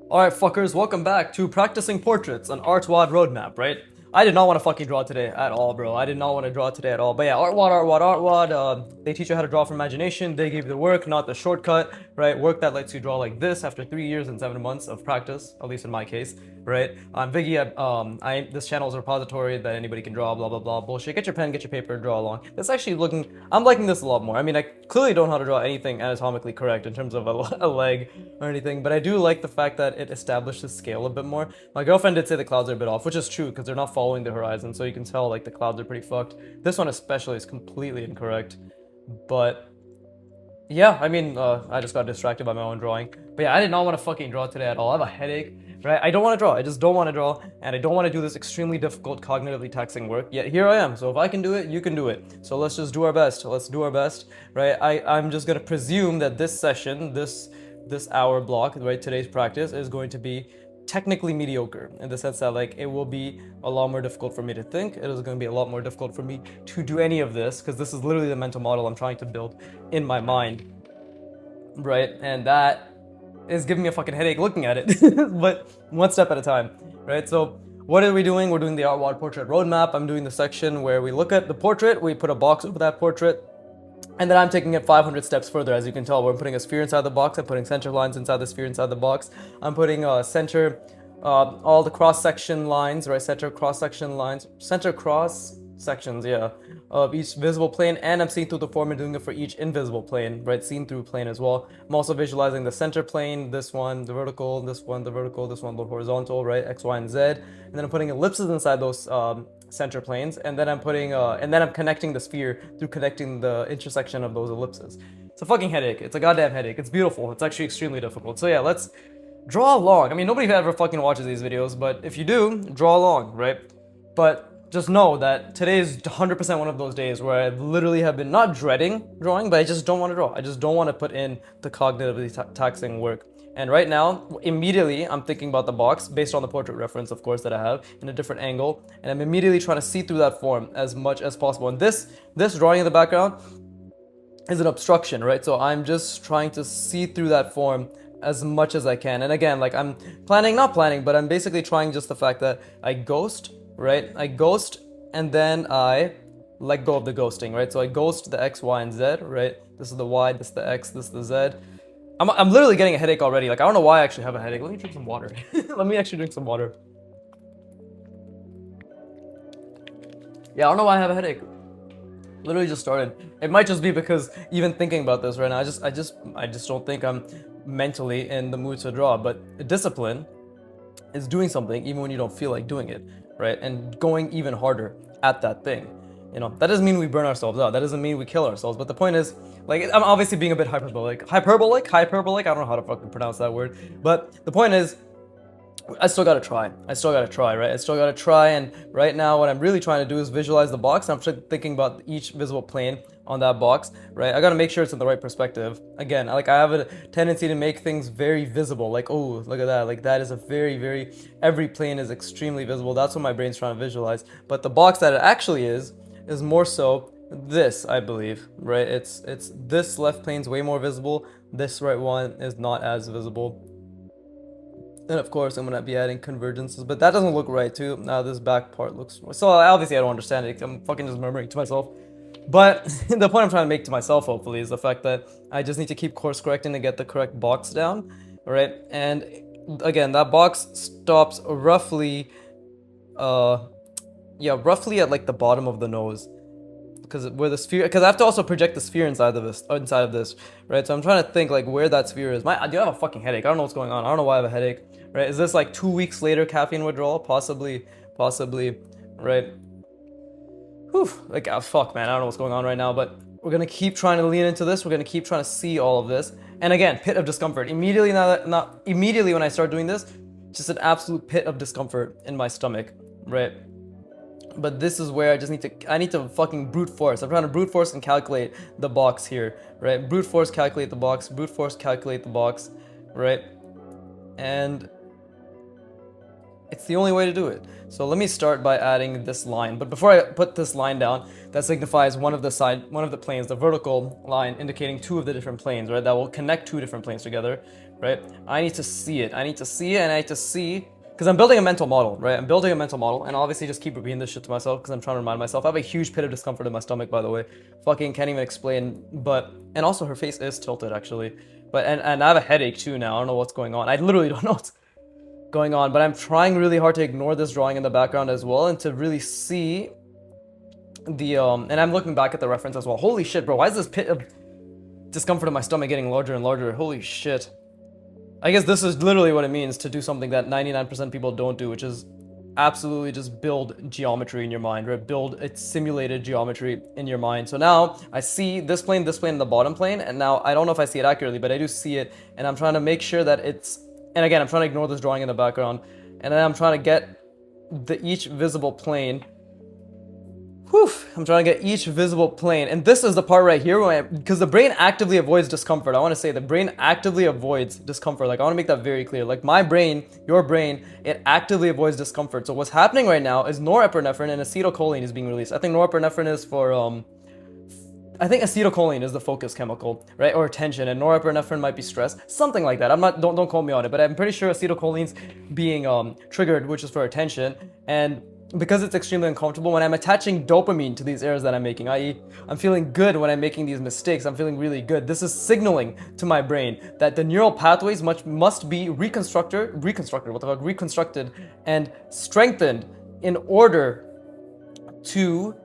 Alright, fuckers, welcome back to Practicing Portraits, an artwod roadmap, right? I did not want to fucking draw today at all, bro. I did not want to draw today at all. But yeah, artwod. They teach you how to draw from imagination. They give you the work, not the shortcut, right? Work that lets you draw like this after 3 years and 7 months of practice, at least in my case, right? I'm Viggy. This channel is a repository that anybody can draw, blah blah blah bullshit. Get your pen, get your paper, draw along. It's actually looking. I'm liking this a lot more. I mean, I clearly don't know how to draw anything anatomically correct in terms of a leg or anything, but I do like the fact that it establishes scale a bit more. My girlfriend did say the clouds are a bit off, which is true because they're not following the horizon, so you can tell like the clouds are pretty fucked. This one especially is completely incorrect, but yeah, I mean, I just got distracted by my own drawing. But yeah, I did not want to fucking draw today at all. I have a headache, right? I don't want to draw. I just don't want to draw, and I don't want to do this extremely difficult, cognitively taxing work. Yet here I am. So if I can do it, you can do it. So let's just do our best. Let's do our best, right? I'm just gonna presume that this session, this hour block, right, today's practice is going to be technically mediocre in the sense that like it will be a lot more difficult for me to think. It is going to be a lot more difficult for me to do any of this because this is literally the mental model I'm trying to build in my mind, right? And that is giving me a fucking headache looking at it. But one step at a time, right? So what are we doing? We're doing the artwod portrait roadmap. I'm doing the section where we look at the portrait, we put a box over that portrait, and then I'm taking it 500 steps further. As you can tell, we're putting a sphere inside the box. I'm putting center lines inside the sphere inside the box. I'm putting all the cross-section lines, right? Center cross-section lines, center cross sections, yeah, of each visible plane, and I'm seeing through the form and doing it for each invisible plane, right? Seen through plane as well. I'm also visualizing the center plane, this one, the vertical, this one, the vertical, this one, the horizontal, right? X, Y, and Z. And then I'm putting ellipses inside those center planes, and then I'm connecting the sphere through connecting the intersection of those ellipses. It's a fucking headache. It's a goddamn headache. It's beautiful. It's actually extremely difficult. So yeah, let's draw along. I mean, nobody ever fucking watches these videos, but if you do, draw along, right? But just know that today is 100% one of those days where I literally have been not dreading drawing, but I just don't want to draw. I just don't want to put in the cognitively taxing work. And right now, immediately, I'm thinking about the box based on the portrait reference, of course, that I have in a different angle, and I'm immediately trying to see through that form as much as possible. And this drawing in the background is an obstruction, right? So I'm just trying to see through that form as much as I can. And again, like I'm not planning, but I'm basically trying just the fact that I ghost, right? I ghost and then I let go of the ghosting, right? So I ghost the X, Y, and Z, right? This is the Y, this is the X, this is the Z. I'm literally getting a headache already. Like I don't know why I actually have a headache. Let me drink some water. Let me actually drink some water. Yeah, I don't know why I have a headache. Literally just started. It might just be because even thinking about this right now, I just don't think I'm mentally in the mood to draw. But discipline is doing something even when you don't feel like doing it, right? And going even harder at that thing. You know, that doesn't mean we burn ourselves out. That doesn't mean we kill ourselves. But the point is, like, I'm obviously being a bit hyperbolic. Hyperbolic? Hyperbolic? I don't know how to fucking pronounce that word. But the point is, I still gotta try. I still gotta try, right? I still gotta try, and right now what I'm really trying to do is visualize the box. I'm thinking about each visible plane on that box, right? I gotta make sure it's in the right perspective. Again, like I have a tendency to make things very visible. Like, oh, look at that. Like that is a very, every plane is extremely visible. That's what my brain's trying to visualize. But the box that it actually is more so this, I believe, right? It's this left plane's way more visible. This right one is not as visible. And of course, I'm gonna be adding convergences, but that doesn't look right too. Now this back part looks so. Obviously, I don't understand it. I'm fucking just murmuring to myself. But the point I'm trying to make to myself, hopefully, is the fact that I just need to keep course correcting to get the correct box down, right? And again, that box stops roughly, roughly at like the bottom of the nose, because where the sphere, because I have to also project the sphere inside of this, right? So I'm trying to think like where that sphere is. I do have a fucking headache. I don't know what's going on. I don't know why I have a headache, right? Is this like 2 weeks later caffeine withdrawal? Possibly, right? Whew, like fuck, man. I don't know what's going on right now, but we're gonna keep trying to lean into this. We're gonna keep trying to see all of this. And again, pit of discomfort. Immediately not immediately when I start doing this, just an absolute pit of discomfort in my stomach, right? But this is where I need to fucking brute force. I'm trying to brute force and calculate the box here, right? Brute force, calculate the box, brute force, calculate the box, right? And it's the only way to do it. So let me start by adding this line. But before I put this line down, that signifies one of the planes, the vertical line indicating two of the different planes, right? That will connect two different planes together, right? I need to see it. I need to see it, and I need to see, because I'm building a mental model, right? I'm building a mental model, and obviously just keep repeating this shit to myself because I'm trying to remind myself. I have a huge pit of discomfort in my stomach, by the way. Fucking can't even explain, but, and also her face is tilted, actually. But, and I have a headache too now. I don't know what's going on. I literally don't know what's going on, but I'm trying really hard to ignore this drawing in the background as well and to really see the, and I'm looking back at the reference as well. Holy shit, bro, why is this pit of discomfort in my stomach getting larger and larger? Holy shit. I guess this is literally what it means to do something that 99% of people don't do, which is absolutely just build geometry in your mind, right? Build a simulated geometry in your mind. So now I see this plane, and the bottom plane, and now I don't know if I see it accurately, but I do see it, and I'm trying to make sure that it's, and again, I'm trying to ignore this drawing in the background, and then I'm trying to get each visible plane. Whew, I'm trying to get each visible plane, and this is the part right here because the brain actively avoids discomfort. I want to say the brain actively avoids discomfort. Like, I want to make that very clear. Like, my brain, your brain, it actively avoids discomfort. So what's happening right now is norepinephrine and acetylcholine is being released. I think norepinephrine is for I think acetylcholine is the focus chemical, right, or tension, and norepinephrine might be stress, something like that. I'm not, don't quote me on it, but I'm pretty sure acetylcholine's being triggered, which is for attention, and because it's extremely uncomfortable when I'm attaching dopamine to these errors that I'm making, i.e., I'm feeling good when I'm making these mistakes, I'm feeling really good. This is signaling to my brain that the neural pathways must be reconstructed and strengthened in order to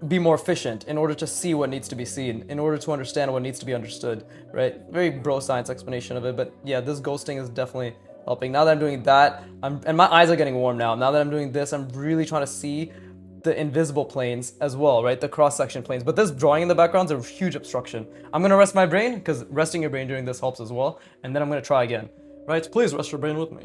be more efficient, in order to see what needs to be seen, in order to understand what needs to be understood, right? Very bro science explanation of it, but yeah, this ghosting is definitely helping. Now that I'm doing that, and my eyes are getting warm now. Now that I'm doing this, I'm really trying to see the invisible planes as well, right? The cross-section planes. But this drawing in the background is a huge obstruction. I'm gonna rest my brain, because resting your brain during this helps as well, and then I'm gonna try again, right? Please rest your brain with me.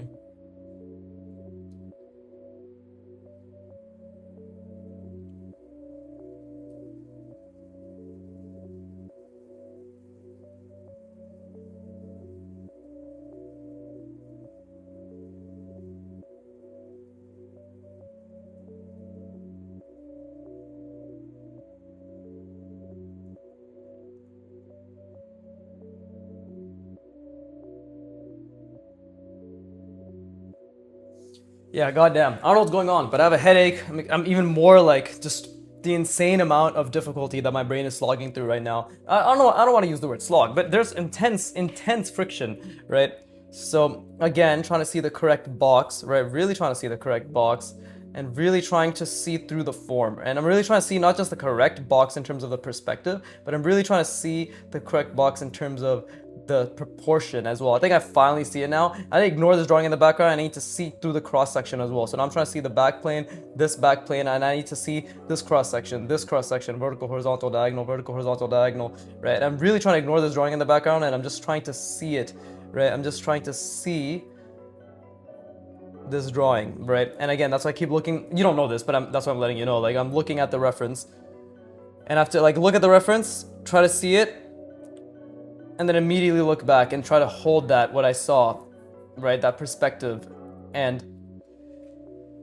Yeah, goddamn. I don't know what's going on, but I have a headache. I'm even more like just the insane amount of difficulty that my brain is slogging through right now. I don't know. I don't want to use the word slog, but there's intense friction, right? So again, trying to see the correct box, right? Really trying to see the correct box, and really trying to see through the form. And I'm really trying to see not just the correct box in terms of the perspective, but I'm really trying to see the correct box in terms of the proportion as well. I think I finally see it now. I ignore this drawing in the background. I need to see through the cross section as well. So now I'm trying to see the back plane, this back plane, and I need to see this cross section, vertical, horizontal, diagonal, right? I'm really trying to ignore this drawing in the background, and I'm just trying to see it, right? I'm just trying to see this drawing, right? And again, that's why I keep looking. You don't know this, but that's why I'm letting you know. Like, I'm looking at the reference, and I have to like look at the reference, try to see it, and then immediately look back and try to hold that, what I saw, right? That perspective. And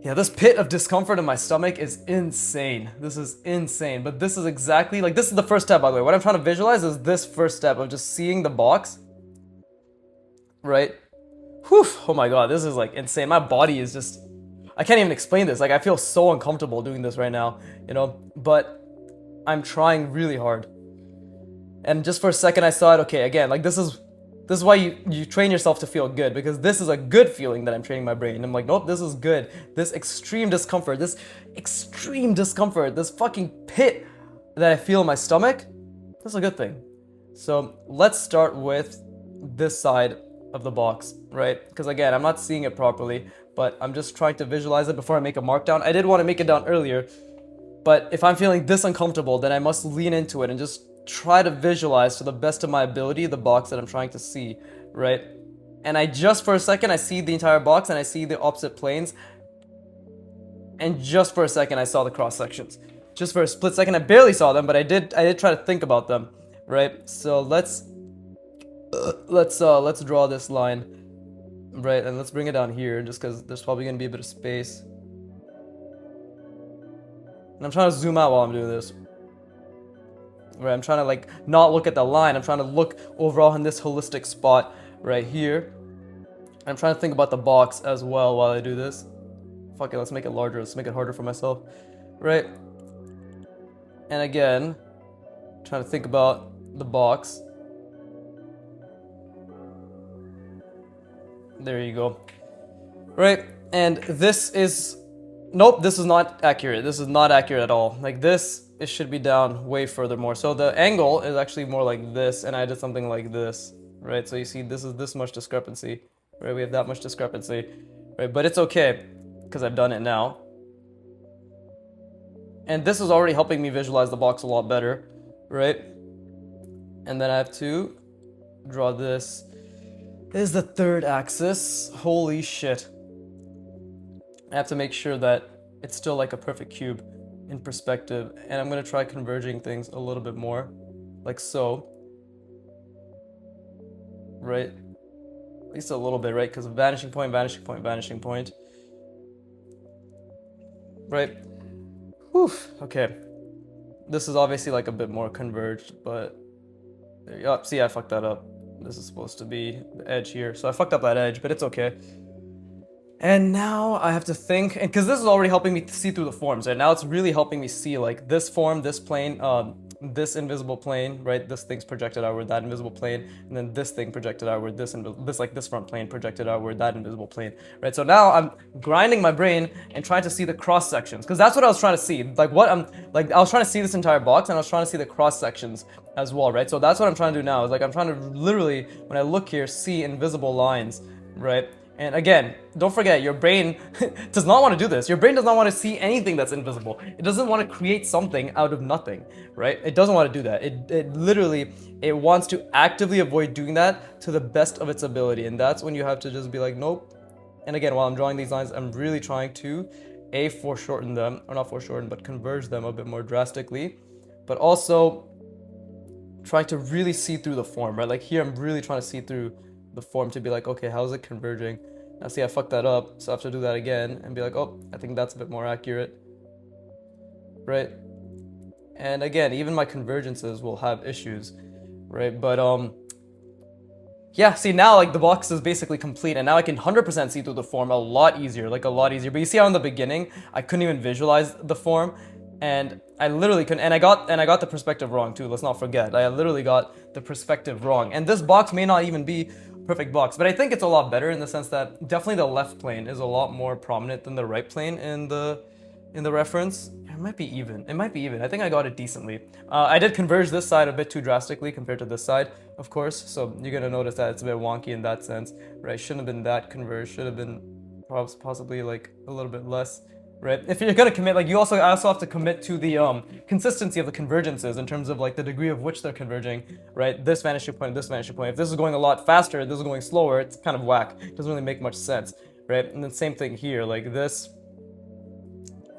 yeah, this pit of discomfort in my stomach is insane. This is insane. But this is exactly, like, this is the first step, by the way. What I'm trying to visualize is this first step of just seeing the box, right? Whew, oh my god, this is like insane. My body is just, I can't even explain this. Like, I feel so uncomfortable doing this right now, you know? But I'm trying really hard. And just for a second I saw it, okay, again, like this is why you train yourself to feel good, because this is a good feeling that I'm training my brain. I'm like, nope, this is good. This extreme discomfort, this fucking pit that I feel in my stomach, that's a good thing. So let's start with this side of the box, right? Because again, I'm not seeing it properly, but I'm just trying to visualize it before I make a mark down. I did want to make it down earlier, but if I'm feeling this uncomfortable, then I must lean into it and just try to visualize to the best of my ability the box that I'm trying to see, right? And I just for a second I see the entire box and I see the opposite planes, and just for a second I saw the cross sections. Just for a split second, I barely saw them, but I did try to think about them, right? So let's draw this line, right? And let's bring it down here, just because there's probably gonna be a bit of space. And I'm trying to zoom out while I'm doing this. right? I'm trying to like not look at the line. I'm trying to look overall in this holistic spot right here. I'm trying to think about the box as well while I do this. Fuck it, let's make it larger. Let's make it harder for myself, right? And again, trying to think about the box. There you go. Right, and this is... Nope, this is not accurate. This is not accurate at all. Like this, it should be down way further more. So the angle is actually more like this, and I did something like this, right? So you see, this is this much discrepancy, right? We have that much discrepancy, right? But it's okay, because I've done it now. And this is already helping me visualize the box a lot better, right? And then I have to draw this. This is the third axis. Holy shit. I have to make sure that it's still like a perfect cube in perspective. And I'm going to try converging things a little bit more, like so. Right? At least a little bit, right? Because vanishing point, vanishing point, vanishing point. Right? Whew. Okay. This is obviously like a bit more converged, but there you go. See, I fucked that up. This is supposed to be the edge here. So I fucked up that edge, but it's okay. And now I have to think, and because this is already helping me see through the forms, right? Now it's really helping me see like this form, this plane, this invisible plane, right? This thing's projected outward, that invisible plane, and then this thing projected outward, this front plane projected outward, that invisible plane, right? So now I'm grinding my brain and trying to see the cross sections, because that's what I was trying to see. I was trying to see this entire box, and I was trying to see the cross sections as well, right? So that's what I'm trying to do now. Is like I'm trying to literally, when I look here, see invisible lines, right? And again, don't forget, your brain does not want to do this. Your brain does not want to see anything that's invisible. It doesn't want to create something out of nothing, right? It doesn't want to do that. It literally, it wants to actively avoid doing that to the best of its ability. And that's when you have to just be like, nope. And again, while I'm drawing these lines, I'm really trying to foreshorten them, or not foreshorten, but converge them a bit more drastically. But also trying to really see through the form, right? Like here, I'm really trying to see through the form to be like, okay, how is it converging? Now see, I fucked that up, so I have to do that again and be like, oh, I think that's a bit more accurate, right? And again, even my convergences will have issues, right? But yeah, see now like the box is basically complete, and now I can 100% see through the form a lot easier, like a lot easier. But you see how in the beginning I couldn't even visualize the form, and I literally couldn't, and I got the perspective wrong too. Let's not forget, I literally got the perspective wrong, and this box may not even be perfect box, but I think it's a lot better in the sense that definitely the left plane is a lot more prominent than the right plane in the reference. It might be even. It might be even. I think I got it decently. I did converge this side a bit too drastically compared to this side, of course, so you're gonna notice that it's a bit wonky in that sense, right? Shouldn't have been that converged. Should have been possibly like a little bit less. Right? If you're gonna commit, like I also have to commit to the consistency of the convergences in terms of like the degree of which they're converging, right? This vanishing point, this vanishing point. If this is going a lot faster, this is going slower, it's kind of whack. It doesn't really make much sense, right? And then same thing here, like this.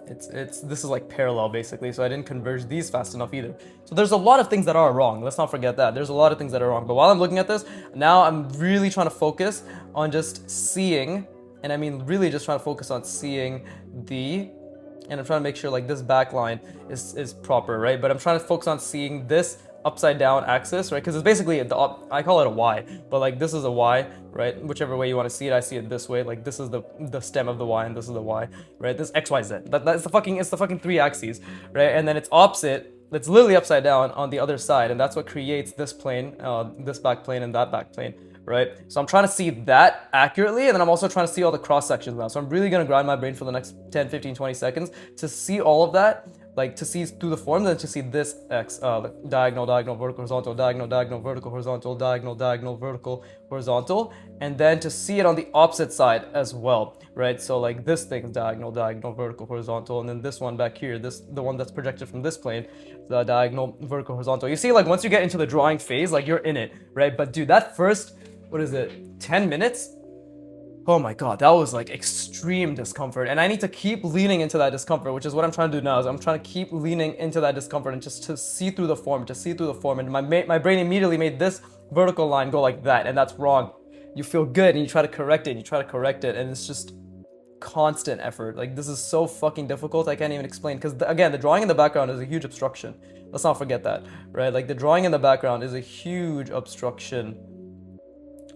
This is like parallel basically, so I didn't converge these fast enough either. So there's a lot of things that are wrong. Let's not forget that. There's a lot of things that are wrong. But while I'm looking at this, now I'm really trying to focus on just seeing. And I mean really just trying to focus on seeing and I'm trying to make sure like this back line is proper, right? But I'm trying to focus on seeing this upside down axis, right? Because it's basically, I call it a Y, but like this is a Y, right? Whichever way you want to see it, I see it this way. Like this is the stem of the Y and this is the Y, right? This X, Y, Z. It's the fucking three axes, right? And then it's opposite. It's literally upside down on the other side, and that's what creates this plane, this back plane and that back plane. Right? So I'm trying to see that accurately, and then I'm also trying to see all the cross sections now. So I'm really going to grind my brain for the next 10, 15, 20 seconds to see all of that, like to see through the form, then to see this X, diagonal, diagonal, vertical, horizontal, diagonal, diagonal, vertical, horizontal, diagonal, diagonal, vertical, horizontal, and then to see it on the opposite side as well, right? So like this thing's diagonal, diagonal, vertical, horizontal, and then this one back here, the one that's projected from this plane, the diagonal, vertical, horizontal. You see, like once you get into the drawing phase, like you're in it, right? But dude, that first, 10 minutes? Oh my god, that was like extreme discomfort, and I need to keep leaning into that discomfort, which is what I'm trying to do now. Is I'm trying to keep leaning into that discomfort and just to see through the form, and my brain immediately made this vertical line go like that, and that's wrong. You feel good and you try to correct it, and it's just constant effort. Like, this is so fucking difficult, I can't even explain. Because, again, the drawing in the background is a huge obstruction. Let's not forget that, right? Like, the drawing in the background is a huge obstruction.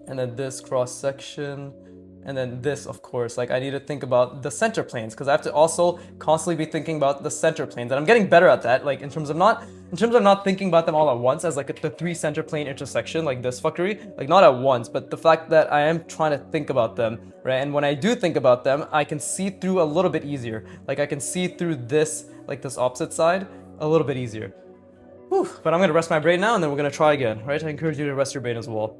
And then this cross-section, and then this, of course. Like, I need to think about the center planes, because I have to also constantly be thinking about the center planes, and I'm getting better at that, like, in terms of not thinking about them all at once as like the 3 center plane intersection, like this fuckery, like not at once, but the fact that I am trying to think about them, right? And when I do think about them, I can see through a little bit easier. Like, I can see through this, like this opposite side, a little bit easier. Whew. But I'm gonna rest my brain now, and then we're gonna try again, right? I encourage you to rest your brain as well.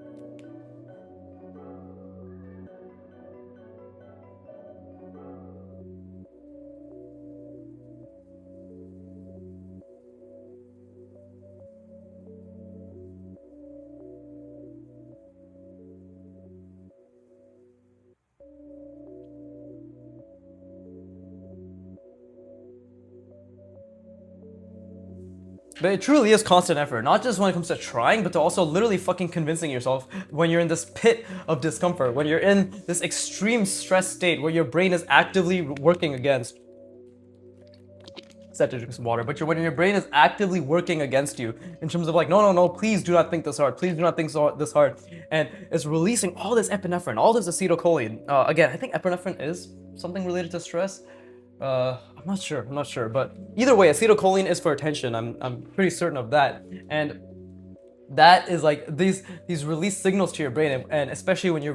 But it truly is constant effort, not just when it comes to trying, but to also literally fucking convincing yourself when you're in this pit of discomfort, when you're in this extreme stress state where your brain is actively working against. Set to drink some water, but when your brain is actively working against you in terms of like, no, please do not think this hard, please do not think this hard, and it's releasing all this epinephrine, all this acetylcholine. Again, I think epinephrine is something related to stress. I'm not sure, but either way, acetylcholine is for attention. I'm pretty certain of that, and that is like these release signals to your brain, and especially when you're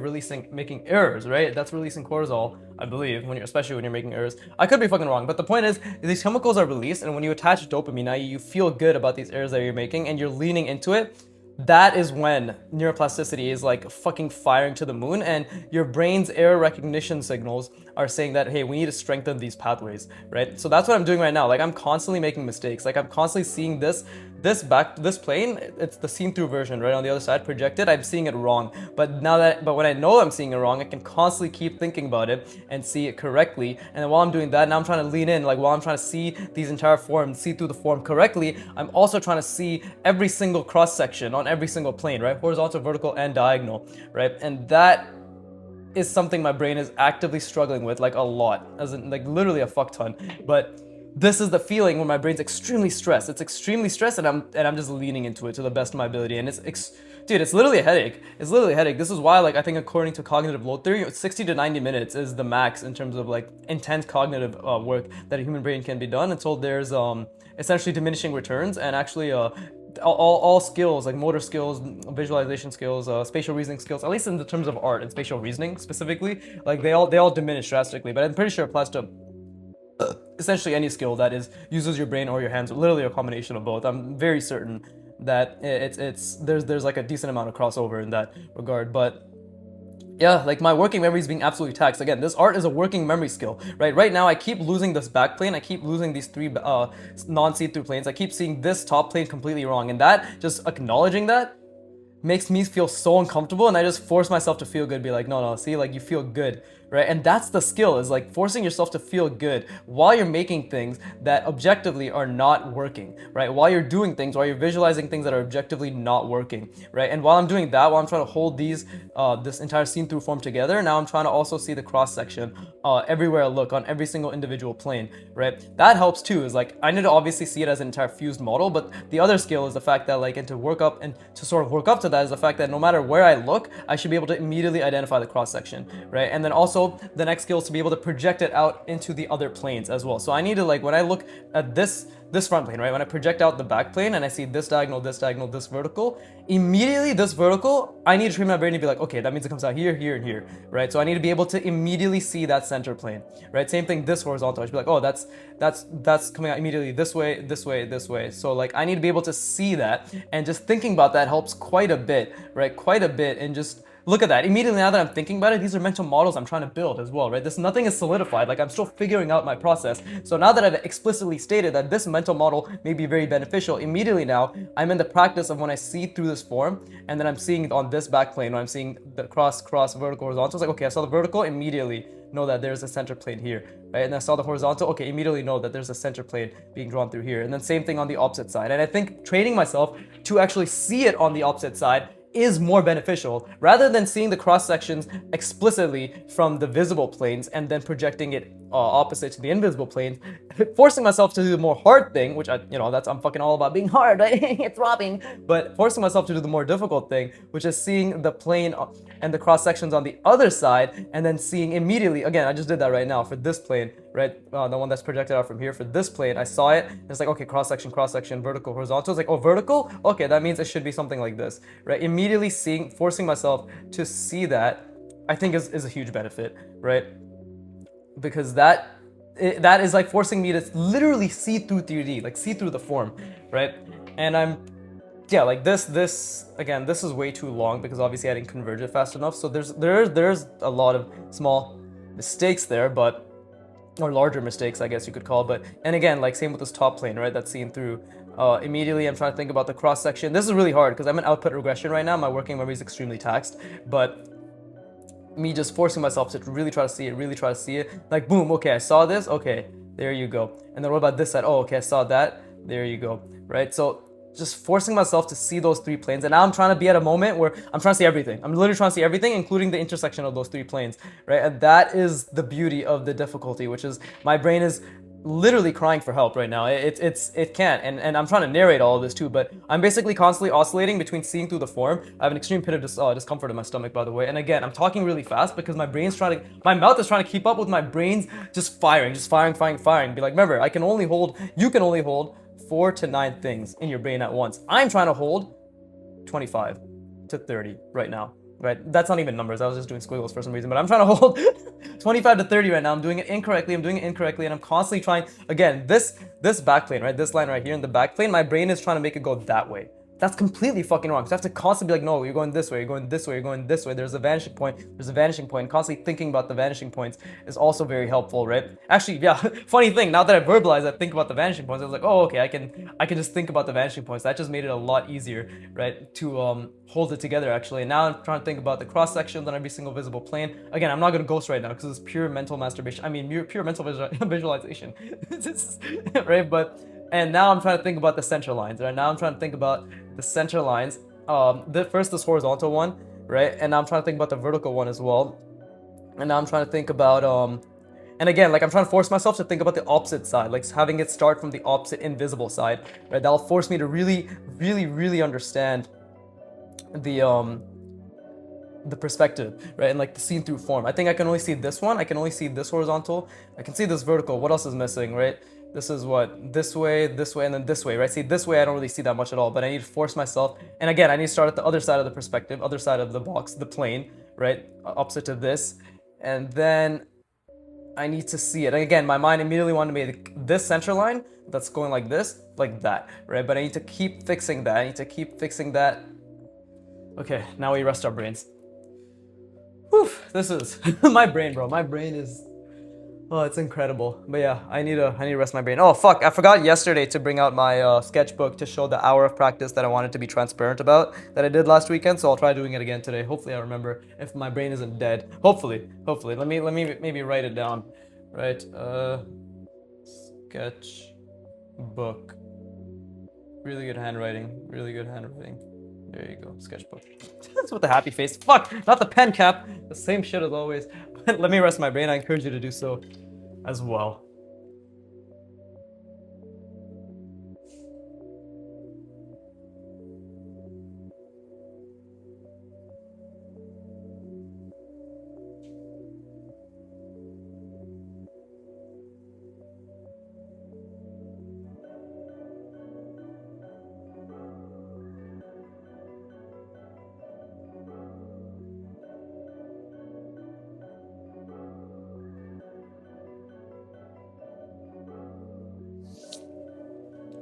making errors, right? That's releasing cortisol, I believe, especially when you're making errors. I could be fucking wrong, but the point is these chemicals are released, and when you attach dopamine, now you feel good about these errors that you're making, and you're leaning into it. That is when neuroplasticity is like fucking firing to the moon, and your brain's error recognition signals are saying that, hey, we need to strengthen these pathways, right? So that's what I'm doing right now. Like, I'm constantly making mistakes. Like, I'm constantly seeing this plane, it's the seen through version, right? On the other side, projected, I'm seeing it wrong. But when I know I'm seeing it wrong, I can constantly keep thinking about it and see it correctly. And then while I'm doing that, now I'm trying to lean in, like while I'm trying to see these entire forms, see through the form correctly, I'm also trying to see every single cross section on every single plane, right? Horizontal, vertical, and diagonal, right? And that is something my brain is actively struggling with, like a lot, as in like literally a fuck ton. But this is the feeling when my brain's extremely stressed. It's extremely stressed, and I'm just leaning into it to the best of my ability. And dude, it's literally a headache. It's literally a headache. This is why, like, I think according to cognitive load theory, 60 to 90 minutes is the max in terms of like intense cognitive work that a human brain can be done until there's essentially diminishing returns, and actually all skills, like motor skills, visualization skills, spatial reasoning skills, at least in the terms of art and spatial reasoning specifically, like they all diminish drastically. But I'm pretty sure it applies to essentially any skill that uses your brain or your hands, or literally a combination of both. I'm very certain that there's like a decent amount of crossover in that regard. But yeah, like my working memory is being absolutely taxed. Again, this art is a working memory skill, right? Right now, I keep losing this back plane. I keep losing these 3 non-see-through planes. I keep seeing this top plane completely wrong. And that, just acknowledging that, makes me feel so uncomfortable. And I just force myself to feel good. Be like, no, see, like you feel good, right? And that's the skill, is like forcing yourself to feel good while you're making things that objectively are not working, right? While you're doing things, while you're visualizing things that are objectively not working, right? And while I'm doing that, while I'm trying to hold this entire scene through form together, now I'm trying to also see the cross section everywhere I look, on every single individual plane, right? That helps too. Is like, I need to obviously see it as an entire fused model, but the other skill is the fact that, like, and to sort of work up to that, is the fact that no matter where I look, I should be able to immediately identify the cross section, right? And then also the next skill is to be able to project it out into the other planes as well. So I need to, like, when I look at this front plane, right, when I project out the back plane and I see this diagonal, this vertical, immediately this vertical, I need to train my brain to be like, okay, that means it comes out here, here, and here, right? So I need to be able to immediately see that center plane, right? Same thing, this horizontal, I should be like, oh, that's coming out immediately this way, this way, this way. So like, I need to be able to see that, and just thinking about that helps quite a bit, right? Quite a bit. And just look at that. Immediately, now that I'm thinking about it, these are mental models I'm trying to build as well, right? Nothing is solidified. Like, I'm still figuring out my process. So now that I've explicitly stated that this mental model may be very beneficial, immediately now, I'm in the practice of when I see through this form, and then I'm seeing it on this back plane, when I'm seeing the cross, vertical, horizontal. It's like, okay, I saw the vertical, immediately know that there's a center plane here, right? And I saw the horizontal, okay, immediately know that there's a center plane being drawn through here. And then same thing on the opposite side. And I think training myself to actually see it on the opposite side is more beneficial rather than seeing the cross sections explicitly from the visible planes and then projecting it opposite to the invisible planes, forcing myself to do the more hard thing, which I'm fucking all about being hard, right? It's robbing, but forcing myself to do the more difficult thing, which is seeing the plane and the cross sections on the other side, and then seeing immediately, again, I just did that right now for this plane, right? The one that's projected out from here for this plane, I saw it, and it's like, okay, cross section, vertical, horizontal. It's like, oh, vertical? Okay, that means it should be something like this, right? Immediately forcing myself to see that, I think is a huge benefit, right? Because that is like forcing me to literally see through 3D, like see through the form, right? And like this again, this is way too long because obviously I didn't converge it fast enough. So there's a lot of small mistakes there, or larger mistakes, I guess you could call. But and again, like same with this top plane, right? That's seen through. Immediately, I'm trying to think about the cross section. This is really hard because I'm in output regression right now. My working memory is extremely taxed, but me just forcing myself to really try to see it, like boom, okay, I saw this, okay, there you go. And then what about this side? Oh, okay, I saw that, there you go, right? So just forcing myself to see those three planes, and now I'm trying to be at a moment where I'm trying to see everything. I'm literally trying to see everything, including the intersection of those three planes, right? And that is the beauty of the difficulty, which is my brain is literally crying for help right now. It can't, and I'm trying to narrate all of this too, but I'm basically constantly oscillating between seeing through the form. I have an extreme pit of discomfort in my stomach, by the way, and again, I'm talking really fast because my mouth is trying to keep up with my brain's just firing, be like, remember, you can only hold 4 to 9 things in your brain at once. I'm trying to hold 25 to 30 right now. Right, that's not even numbers. I was just doing squiggles for some reason, but I'm trying to hold 25 to 30 right now. I'm doing it incorrectly, and I'm constantly trying. Again, this backplane, right? This line right here in the backplane, my brain is trying to make it go that way. That's completely fucking wrong. So I have to constantly be like, no, you're going this way, you're going this way, you're going this way. There's a vanishing point. Constantly thinking about the vanishing points is also very helpful, right? Actually, yeah, funny thing, now that I verbalize, I think about the vanishing points, I was like, oh, okay, I can just think about the vanishing points. That just made it a lot easier, right, to hold it together, actually. And now I'm trying to think about the cross sections on every single visible plane. Again, I'm not going to ghost right now because it's pure mental masturbation. I mean, pure mental visualization, right? And now I'm trying to think about the center lines, right? Now I'm trying to think about the center lines. This horizontal one, right? And now I'm trying to think about the vertical one as well. And now I'm trying to think about, and again, like I'm trying to force myself to think about the opposite side, like having it start from the opposite invisible side, right? That'll force me to really, really, really understand the perspective, right? And like the seen through form. I think I can only see this one. I can only see this horizontal. I can see this vertical. What else is missing, right? This is what? This way, and then this way, right? See, this way I don't really see that much at all, but I need to force myself. And again, I need to start at the other side of the perspective, other side of the box, the plane, right? Opposite to this. And then I need to see it. And again, my mind immediately wanted to make this center line that's going like this, like that, right? But I need to keep fixing that. Okay, now we rest our brains. Whew, this is my brain, bro. My brain is, oh, it's incredible. But yeah, I need to rest my brain. Oh fuck, I forgot yesterday to bring out my sketchbook to show the hour of practice that I wanted to be transparent about that I did last weekend. So I'll try doing it again today. Hopefully I remember if my brain isn't dead. Hopefully. Let me maybe write it down. Right. Sketchbook. Really good handwriting. There you go, sketchbook. That's with the happy face. Fuck, not the pen cap. The same shit as always. Let me rest my brain. I encourage you to do so as well.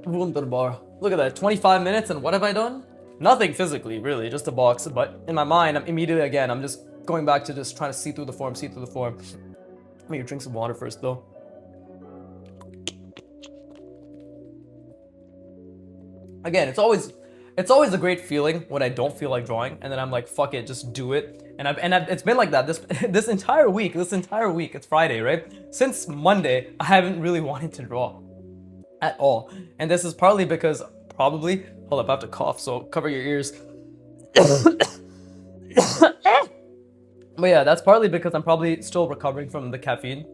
Wunderbar. Look at that, 25 minutes, and what have I done? Nothing physically, really, just a box, but in my mind, I'm immediately, again, I'm just going back to just trying to see through the form. Let me drink some water first, though. Again, it's always a great feeling when I don't feel like drawing, and then I'm like, fuck it, just do it. And it's been like that this entire week. It's Friday, right? Since Monday, I haven't really wanted to draw at all. And this is partly because hold up, I have to cough, so cover your ears. But yeah, that's partly because I'm probably still recovering from the caffeine,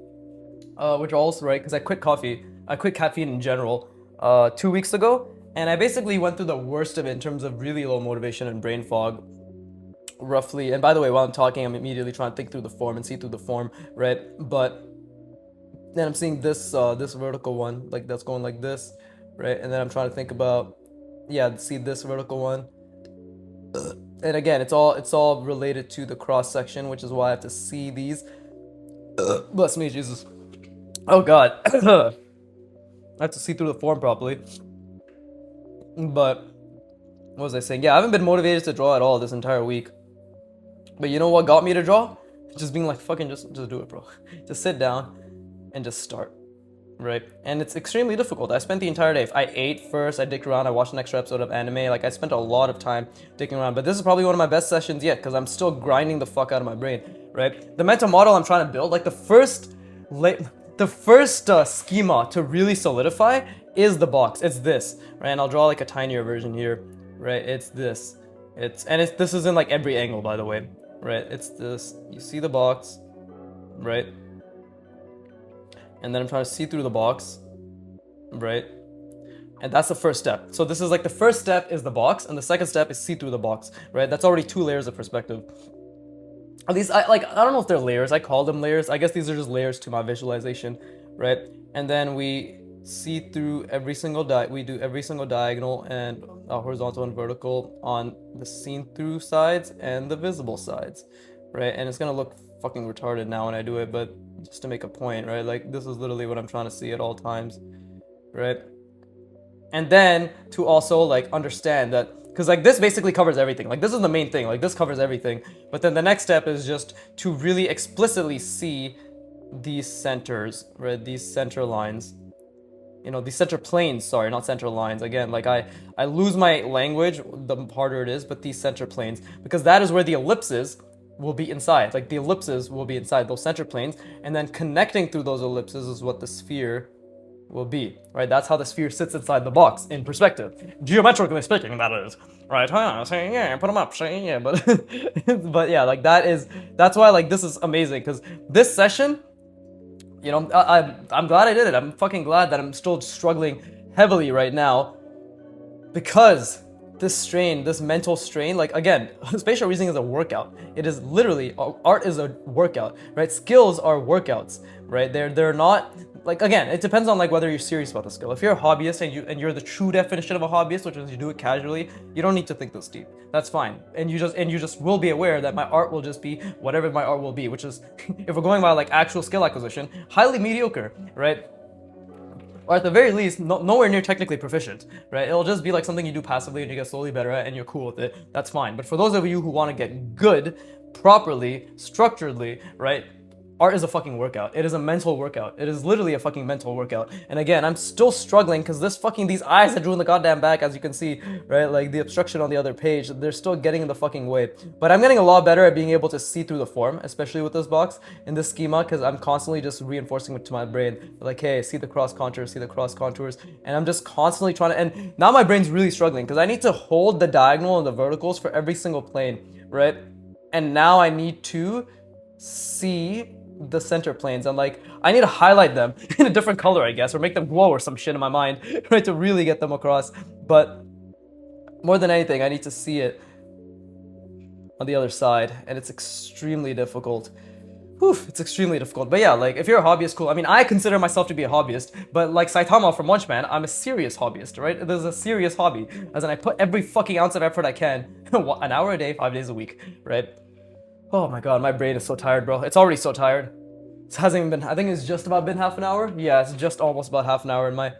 which are also right because I quit coffee. I quit caffeine in general 2 weeks ago, and I basically went through the worst of it in terms of really low motivation and brain fog, roughly. And by the way, while I'm talking, I'm immediately trying to think through the form and see through the form, right? But then I'm seeing this vertical one, like that's going like this, right? And then I'm trying to think about, yeah, see this vertical one. And again, it's all related to the cross section, which is why I have to see these. Bless me, Jesus. Oh God, I have to see through the form properly. But what was I saying? Yeah, I haven't been motivated to draw at all this entire week. But you know what got me to draw? Just being like, fucking just do it, bro. Just sit down and just start. Right? And it's extremely difficult. I spent the entire day. I ate first, I dicked around, I watched an extra episode of anime. Like, I spent a lot of time dicking around. But this is probably one of my best sessions yet, because I'm still grinding the fuck out of my brain. Right? The mental model I'm trying to build, like the first schema to really solidify is the box. It's this, right? And I'll draw like a tinier version here, right? It's this. This is in like every angle, by the way, right? It's this. You see the box, right? And then I'm trying to see through the box, right? And that's the first step. So this is like the first step is the box, and the second step is see through the box, right? That's already 2 layers of perspective. At least I don't know if they're layers. I call them layers. I guess these are just layers to my visualization, right? And then we see through every single we do every single diagonal and horizontal and vertical on the seen through sides and the visible sides, right? And it's gonna look fucking retarded now when I do it, but just to make a point, right? Like, this is literally what I'm trying to see at all times, right? And then to also like understand that, because like this basically covers everything. Like, this is the main thing. Like, this covers everything. But then the next step is just to really explicitly see these centers, right? These center lines. You know, these center planes, sorry, not center lines. Again, like I lose my language the harder it is, but these center planes, because that is where the ellipses will be inside. Like, the ellipses will be inside those center planes, and then connecting through those ellipses is what the sphere will be, right? That's how the sphere sits inside the box in perspective. Geometrically speaking, that is, right? So yeah, put them up, so yeah, but but yeah, like that's why like this is amazing, because this session, you know, I'm glad I did it. I'm fucking glad that I'm still struggling heavily right now, because this strain, this mental strain, like, again, spatial reasoning is a workout. It is literally, art is a workout, right? Skills are workouts, right? They're not, like, again, it depends on like whether you're serious about the skill. If you're a hobbyist and you're the true definition of a hobbyist, which is you do it casually, you don't need to think this deep. That's fine. And you just will be aware that my art will just be whatever my art will be, which is, if we're going by like actual skill acquisition, highly mediocre, right? Or at the very least, nowhere near technically proficient, right? It'll just be like something you do passively and you get slowly better at and you're cool with it. That's fine. But for those of you who want to get good, properly, structuredly, right? Art is a fucking workout. It is a mental workout. It is literally a fucking mental workout. And again, I'm still struggling because these eyes I drew in the goddamn back, as you can see, right? Like the obstruction on the other page, they're still getting in the fucking way. But I'm getting a lot better at being able to see through the form, especially with this box, in this schema, because I'm constantly just reinforcing it to my brain. Like, hey, see the cross contours, see the cross contours. And I'm just constantly trying to, and now my brain's really struggling because I need to hold the diagonal and the verticals for every single plane, right? And now I need to see the center planes, and like I need to highlight them in a different color, I guess, or make them glow or some shit in my mind, right, to really get them across. But more than anything, I need to see it on the other side, and it's extremely difficult. It's extremely difficult. But yeah, like, if you're a hobbyist, cool. I mean, I consider myself to be a hobbyist, but like Saitama from One Punch Man, I'm a serious hobbyist, right? This is a serious hobby, as in I put every fucking ounce of effort I can, an hour a day, 5 days a week, right? Oh my god, my brain is so tired, bro. It's already so tired. It hasn't even been, I think it's just about been half an hour. Yeah, it's just almost about half an hour, and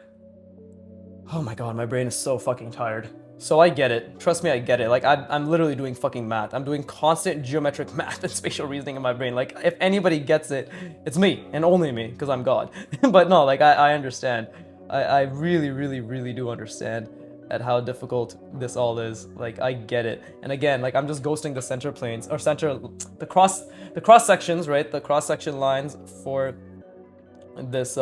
oh my god, my brain is so fucking tired. So I get it. Trust me, I get it. Like, I'm literally doing fucking math. I'm doing constant geometric math and spatial reasoning in my brain. Like, if anybody gets it, it's me, and only me, because I'm God. But no, like, I understand. I really, really, really do understand at how difficult this all is. Like, I get it. And again, like, I'm just ghosting the center planes, or the cross sections, right? The cross section lines for this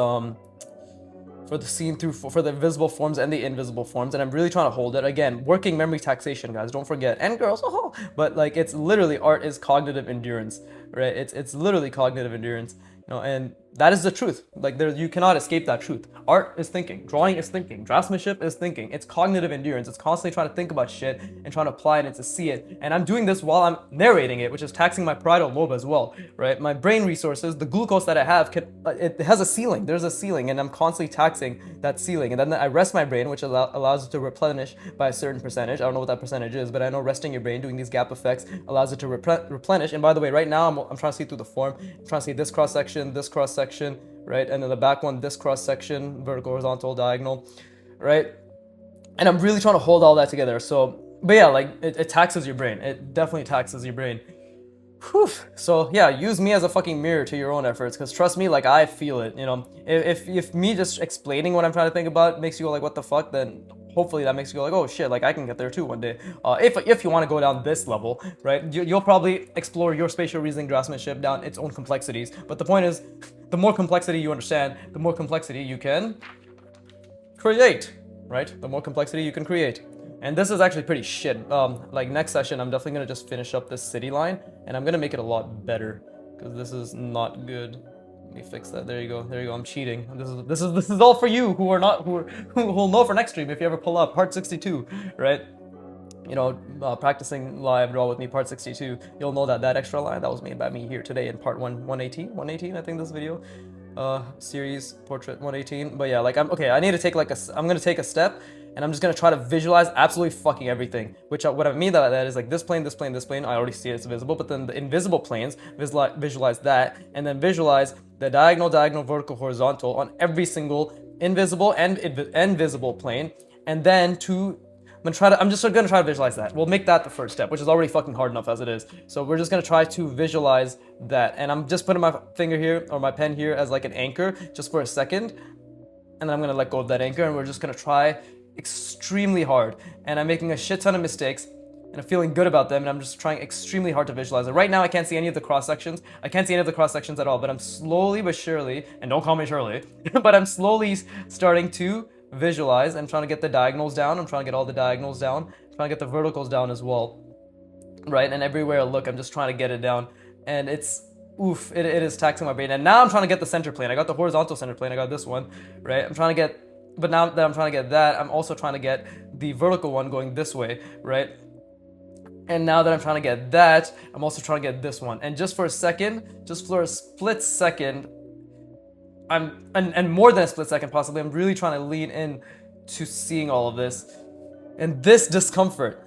for the seen through, for the visible forms and the invisible forms, and I'm really trying to hold it. Again, working memory taxation, guys, don't forget, and girls, oh, but like it's literally, art is cognitive endurance, right? It's literally cognitive endurance, and that is the truth. Like, there, you cannot escape that truth. Art is thinking, drawing is thinking, draftsmanship is thinking. It's cognitive endurance. It's constantly trying to think about shit and trying to apply it and to see it. And I'm doing this while I'm narrating it, which is taxing my parietal lobe as well, right? My brain resources, the glucose that I have, it has a ceiling. There's a ceiling, and I'm constantly taxing that ceiling. And then I rest my brain, which allows it to replenish by a certain percentage. I don't know what that percentage is, but I know resting your brain, doing these gap effects, allows it to replenish. And by the way, right now I'm trying to see through the form. I'm trying to see this cross section, right? And then the back one, this cross section, vertical, horizontal, diagonal, right? And I'm really trying to hold all that together. So, but yeah, like it taxes your brain. It definitely taxes your brain. Whew. So yeah, use me as a fucking mirror to your own efforts, because trust me, like I feel it. If me just explaining what I'm trying to think about makes you go like, what the fuck, then hopefully that makes you go like, oh shit, like I can get there too one day. If you want to go down this level, right, you'll probably explore your spatial reasoning draftsmanship down its own complexities. But the point is, the more complexity you understand, the more complexity you can create, right? The more complexity you can create. And this is actually pretty shit. Like next session, I'm definitely gonna just finish up this city line, and I'm gonna make it a lot better, because this is not good. Let me fix that. There you go. There you go. I'm cheating. This is all for you who will know for next stream if you ever pull up part 62, right? Practicing live draw with me part 62. You'll know that extra line that was made by me here today in part 118. I think this video. Series portrait 118. But yeah, like I need to take I'm gonna take a step, and I'm just gonna try to visualize absolutely fucking everything. Which what I mean by that is like this plane, this plane, this plane. I already see it's visible, but then the invisible planes, visualize that, and then visualize the diagonal, vertical, horizontal on every single invisible and visible plane, and then I'm just gonna try to visualize that. We'll make that the first step, which is already fucking hard enough as it is. So we're just gonna try to visualize that. And I'm just putting my finger here, or my pen here, as like an anchor, just for a second. And then I'm gonna let go of that anchor, and we're just gonna try extremely hard. And I'm making a shit ton of mistakes, and I'm feeling good about them, and I'm just trying extremely hard to visualize it. Right now, I can't see any of the cross sections. I can't see any of the cross sections at all, but I'm slowly but surely, and don't call me Shirley, but I'm slowly starting to visualize. I'm trying to get the diagonals down. I'm trying to get all the diagonals down. I'm trying to get the verticals down as well, right? And everywhere I look, I'm just trying to get it down, and it's oof, it is taxing my brain. And now I'm trying to get the center plane. I got the horizontal center plane. I got this one, right? But now that I'm trying to get that, I'm also trying to get the vertical one going this way, right? And now that I'm trying to get that, I'm also trying to get this one. And just for a split second, and more than a split second possibly, I'm really trying to lean in to seeing all of this. And this discomfort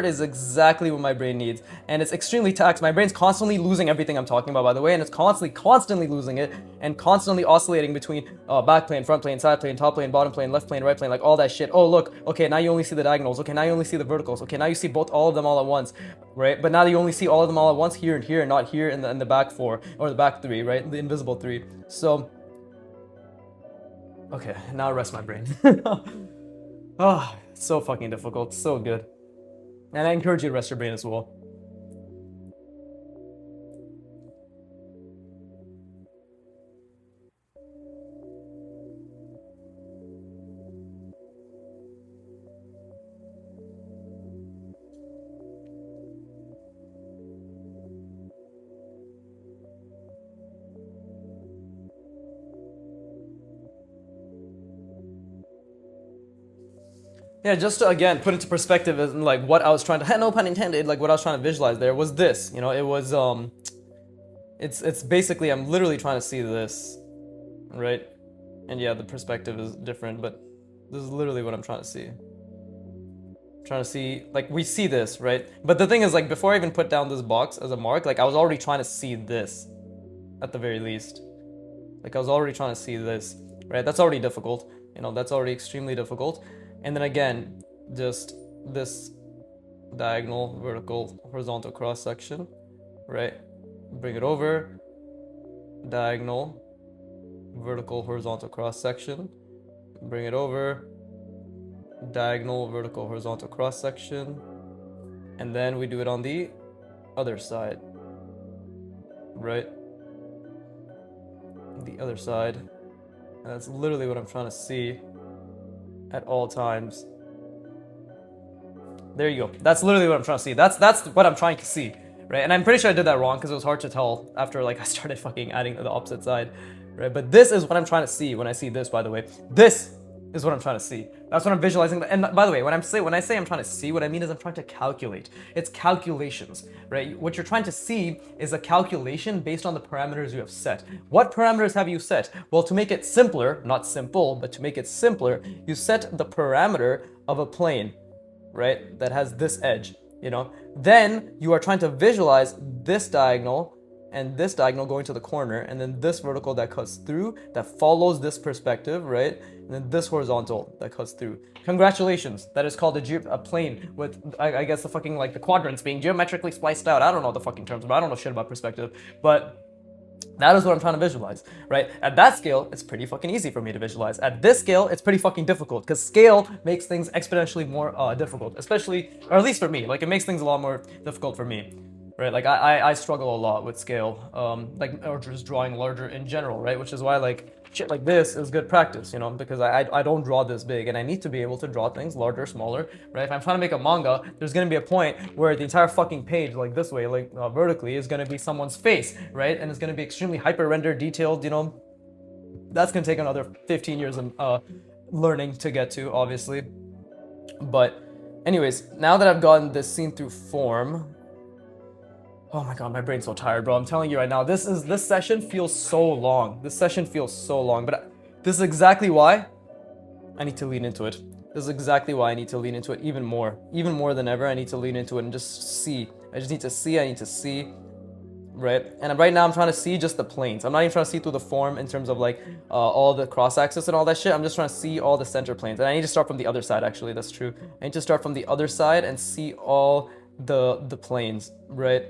is exactly what my brain needs. And it's extremely taxed. My brain's constantly losing everything I'm talking about, by the way, and it's constantly losing it, and constantly oscillating between back plane, front plane, side plane, top plane, bottom plane, left plane, right plane, like all that shit. Oh, look, okay, now you only see the diagonals. Okay, now you only see the verticals. Okay, now you see all of them all at once, right? But now you only see all of them all at once here and here, and not here in the back four, or the back three, right? The invisible three. So, okay, now I rest my brain. Oh, so fucking difficult, so good. And I encourage you to rest your brain as well. Yeah, just to again put into perspective, and like what I was trying to, no pun intended, like what I was trying to visualize there was this. It was it's basically, I'm literally trying to see this, right? And yeah, the perspective is different, but this is literally what I'm trying to see. I'm trying to see, like, we see this, right? But the thing is, like, before I even put down this box as a mark, like I was already trying to see this, at the very least. Like I was already trying to see this, right? That's already difficult. That's already extremely difficult. And then again, just this diagonal, vertical, horizontal cross section, right? Bring it over, diagonal, vertical, horizontal cross section, bring it over, diagonal, vertical, horizontal cross section, and then we do it on the other side, right? The other side, And that's literally what I'm trying to see at all times. There you go. That's literally what I'm trying to see. That's what I'm trying to see, right? And I'm pretty sure I did that wrong because it was hard to tell after like I started fucking adding the opposite side, right? But this is what I'm trying to see when I see this, by the way. This is what I'm trying to see. That's what I'm visualizing. And by the way, when I say I'm trying to see, what I mean is I'm trying to calculate. It's calculations, right? What you're trying to see is a calculation based on the parameters you have set. What parameters have you set? Well, to make it simpler, not simple, but to make it simpler, you set the parameter of a plane, right? That has this edge, you know? Then you are trying to visualize this diagonal and this diagonal going to the corner, and then this vertical that cuts through, that follows this perspective, right? And then this horizontal that cuts through. Congratulations, that is called a plane with, I guess the fucking, like the quadrants being geometrically spliced out. I don't know the fucking terms, but I don't know shit about perspective, but that is what I'm trying to visualize, right? At that scale, it's pretty fucking easy for me to visualize. At this scale, it's pretty fucking difficult because scale makes things exponentially more difficult, especially, or at least for me, like it makes things a lot more difficult for me, right? Like I struggle a lot with scale, like, or just drawing larger in general, right? Which is why like shit like this is good practice, you know, because I don't draw this big and I need to be able to draw things larger, smaller, right? If I'm trying to make a manga, there's going to be a point where the entire fucking page, like this way, like vertically, is going to be someone's face, right? And it's going to be extremely hyper rendered, detailed, you know. That's going to take another 15 years of learning to get to, obviously. But anyways, now that I've gotten this scene through form, oh my god, my brain's so tired, bro. I'm telling you right now, this session feels so long. This session feels so long, but this is exactly why I need to lean into it. This is exactly why I need to lean into it even more than ever. I need to lean into it and just see. I just need to see. I need to see, right? And right now I'm trying to see just the planes. I'm not even trying to see through the form in terms of like all the cross axis and all that shit. I'm just trying to see all the center planes. And I need to start from the other side, actually. That's true. I need to start from the other side and see all the planes, right?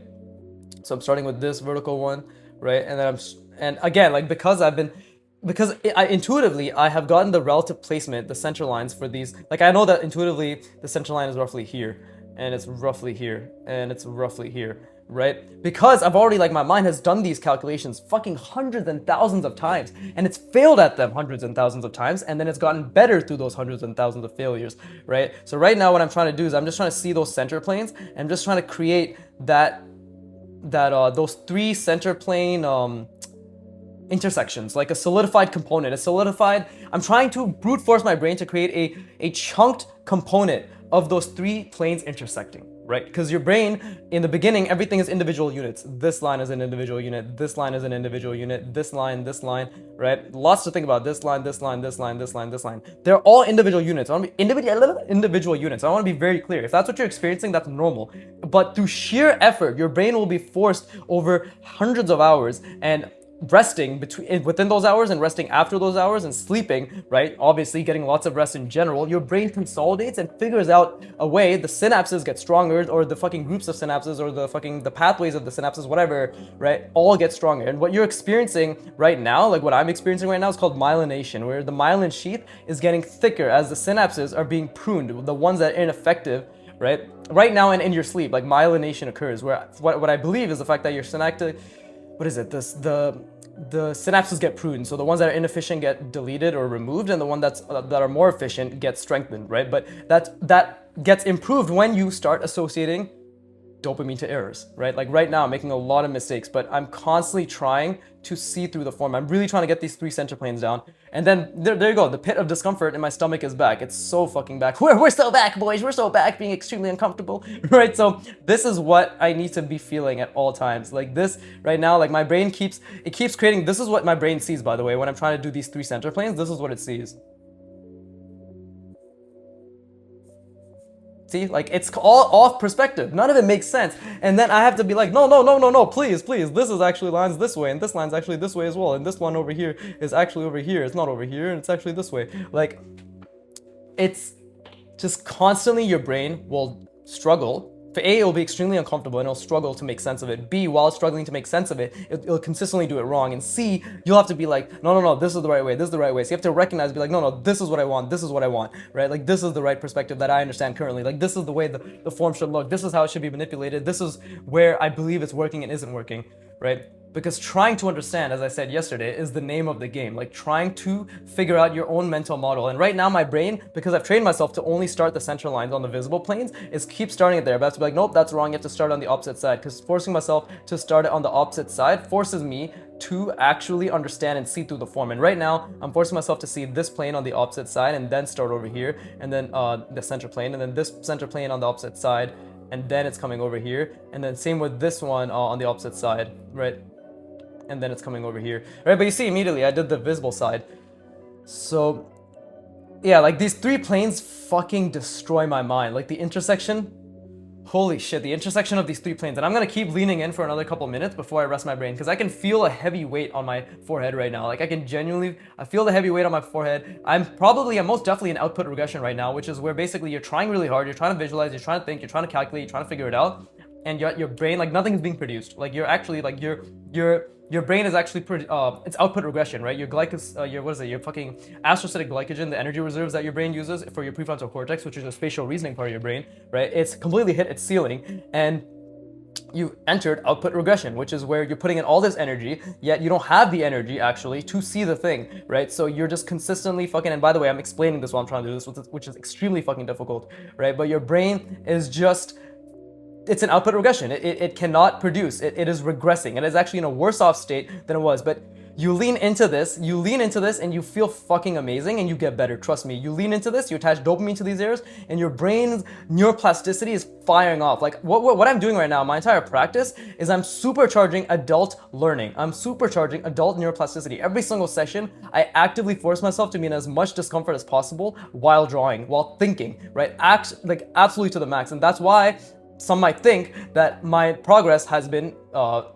So I'm starting with this vertical one, right? And then and again, like because intuitively I have gotten the relative placement, the center lines for these. Like I know that intuitively the center line is roughly here, and it's roughly here, and it's roughly here, right? Because I've already, like, my mind has done these calculations fucking hundreds and thousands of times, and it's failed at them hundreds and thousands of times, and then it's gotten better through those hundreds and thousands of failures, right? So right now what I'm trying to do is I'm just trying to see those center planes, and I'm just trying to create those three center plane intersections, like a solidified component, I'm trying to brute force my brain to create a chunked component of those three planes intersecting, right? Because your brain, in the beginning, everything is individual units. This line is an individual unit, this line is an individual unit, this line, right? Lots to think about. This line, this line, this line, this line, this line. They're all individual units. I want to be individual units. I want to be very clear. If that's what you're experiencing, that's normal. But through sheer effort, your brain will be forced over hundreds of hours and resting within those hours and resting after those hours and sleeping, right? Obviously getting lots of rest in general, your brain consolidates and figures out a way. The synapses get stronger, or the fucking groups of synapses, or the pathways of the synapses, whatever, right? All get stronger. And what you're experiencing right now, like what I'm experiencing right now, is called myelination, where the myelin sheath is getting thicker as the synapses are being pruned, the ones that are ineffective, right now and in your sleep. Like myelination occurs, where what I believe is the fact that your synaptic, what is it? The synapses get pruned, so the ones that are inefficient get deleted or removed, and the ones that are more efficient get strengthened, right? But that gets improved when you start associating dopamine to errors, right? Like right now, I'm making a lot of mistakes, but I'm constantly trying to see through the form. I'm really trying to get these three center planes down. And then there you go. The pit of discomfort in my stomach is back. It's so fucking back. We're so back, boys. We're so back, being extremely uncomfortable, right? So this is what I need to be feeling at all times. Like this right now, like my brain keeps creating. This is what my brain sees, by the way, when I'm trying to do these three center planes. This is what it sees. See, like it's all off perspective. None of it makes sense. And then I have to be like, no, please. This is actually lines this way, and this line's actually this way as well. And this one over here is actually over here. It's not over here, and it's actually this way. Like, it's just constantly your brain will struggle. For A, it'll be extremely uncomfortable and it'll struggle to make sense of it. B, while it's struggling to make sense of it, it'll consistently do it wrong. And C, you'll have to be like, no, this is the right way, this is the right way. So you have to recognize, be like, no, this is what I want, right? Like, this is the right perspective that I understand currently. Like, this is the way the form should look. This is how it should be manipulated. This is where I believe it's working and isn't working, right? Because trying to understand, as I said yesterday, is the name of the game. Like trying to figure out your own mental model. And right now my brain, because I've trained myself to only start the center lines on the visible planes, is keep starting it there. But I have to be like, nope, that's wrong. You have to start on the opposite side. Because forcing myself to start it on the opposite side forces me to actually understand and see through the form. And right now, I'm forcing myself to see this plane on the opposite side and then start over here, and then the center plane, and then this center plane on the opposite side, and then it's coming over here, and then same with this one on the opposite side, right? And then it's coming over here, right? But you see immediately I did the visible side. So yeah, like these three planes fucking destroy my mind. Like the intersection, holy shit, the intersection of these three planes. And I'm gonna keep leaning in for another couple minutes before I rest my brain, because I can feel a heavy weight on my forehead right now. Like I feel the heavy weight on my forehead. I'm most definitely in output regression right now, which is where basically you're trying really hard, you're trying to visualize, you're trying to think, you're trying to calculate, you're trying to figure it out, and your brain, like nothing is being produced. Like you're actually like your brain is actually it's output regression, right? Your your fucking astrocytic glycogen, the energy reserves that your brain uses for your prefrontal cortex, which is a spatial reasoning part of your brain, right? It's completely hit its ceiling, and you entered output regression, which is where you're putting in all this energy, yet you don't have the energy actually to see the thing, right? So you're just consistently fucking, and by the way, I'm explaining this while I'm trying to do this, which is extremely fucking difficult, right? But your brain is just, it's an output regression. It cannot produce. It is regressing. It is actually in a worse off state than it was. But you lean into this, and you feel fucking amazing, and you get better. Trust me. You lean into this, you attach dopamine to these areas, and your brain's neuroplasticity is firing off. Like what I'm doing right now, my entire practice is I'm supercharging adult learning. I'm supercharging adult neuroplasticity. Every single session, I actively force myself to be in as much discomfort as possible while drawing, while thinking, right? Like absolutely to the max. And that's why some might think that my progress has been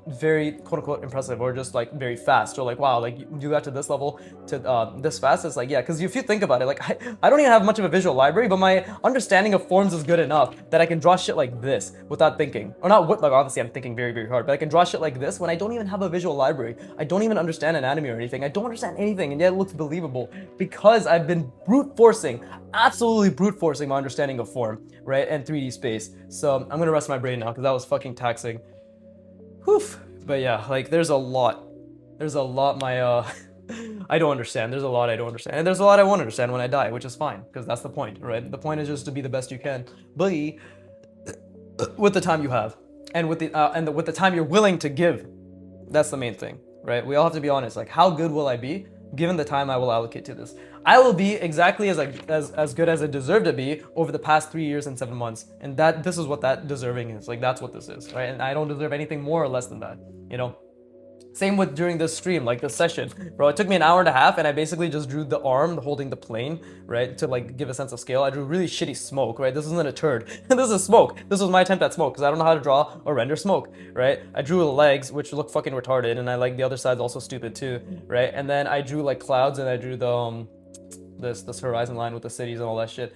very quote-unquote impressive, or just like very fast, or like, wow, like you got to this level to this fast. It's like, yeah, because if you think about it, like I don't even have much of a visual library, but my understanding of forms is good enough that I can draw shit like this without thinking, or not, like obviously I'm thinking very, very hard, but I can draw shit like this when I don't even have a visual library. I don't even understand anatomy or anything. I don't understand anything, and yet it looks believable because I've been absolutely brute forcing my understanding of form, right, and 3D space. So I'm gonna rest my brain now because that was fucking taxing. Whew. But yeah, like there's a lot my I don't understand. There's a lot I don't understand, and there's a lot I won't understand when I die, which is fine, because that's the point, right? The point is just to be the best you can, with the time you have, and with the time you're willing to give. That's the main thing, right? We all have to be honest. Like, how good will I be given the time I will allocate to this? I will be exactly as good as I deserve to be over the past 3 years and 7 months, and this is what that deserving is. Like, that's what this is, right? And I don't deserve anything more or less than that, you know? Same with during this stream, like this session, bro. It took me an hour and a half, and I basically just drew the arm holding the plane, right, to like give a sense of scale. I drew really shitty smoke, right? This isn't a turd. This is smoke. This was my attempt at smoke because I don't know how to draw or render smoke, right? I drew the legs, which look fucking retarded, and I like the other side's also stupid too, right? And then I drew like clouds, and I drew the this horizon line with the cities and all that shit.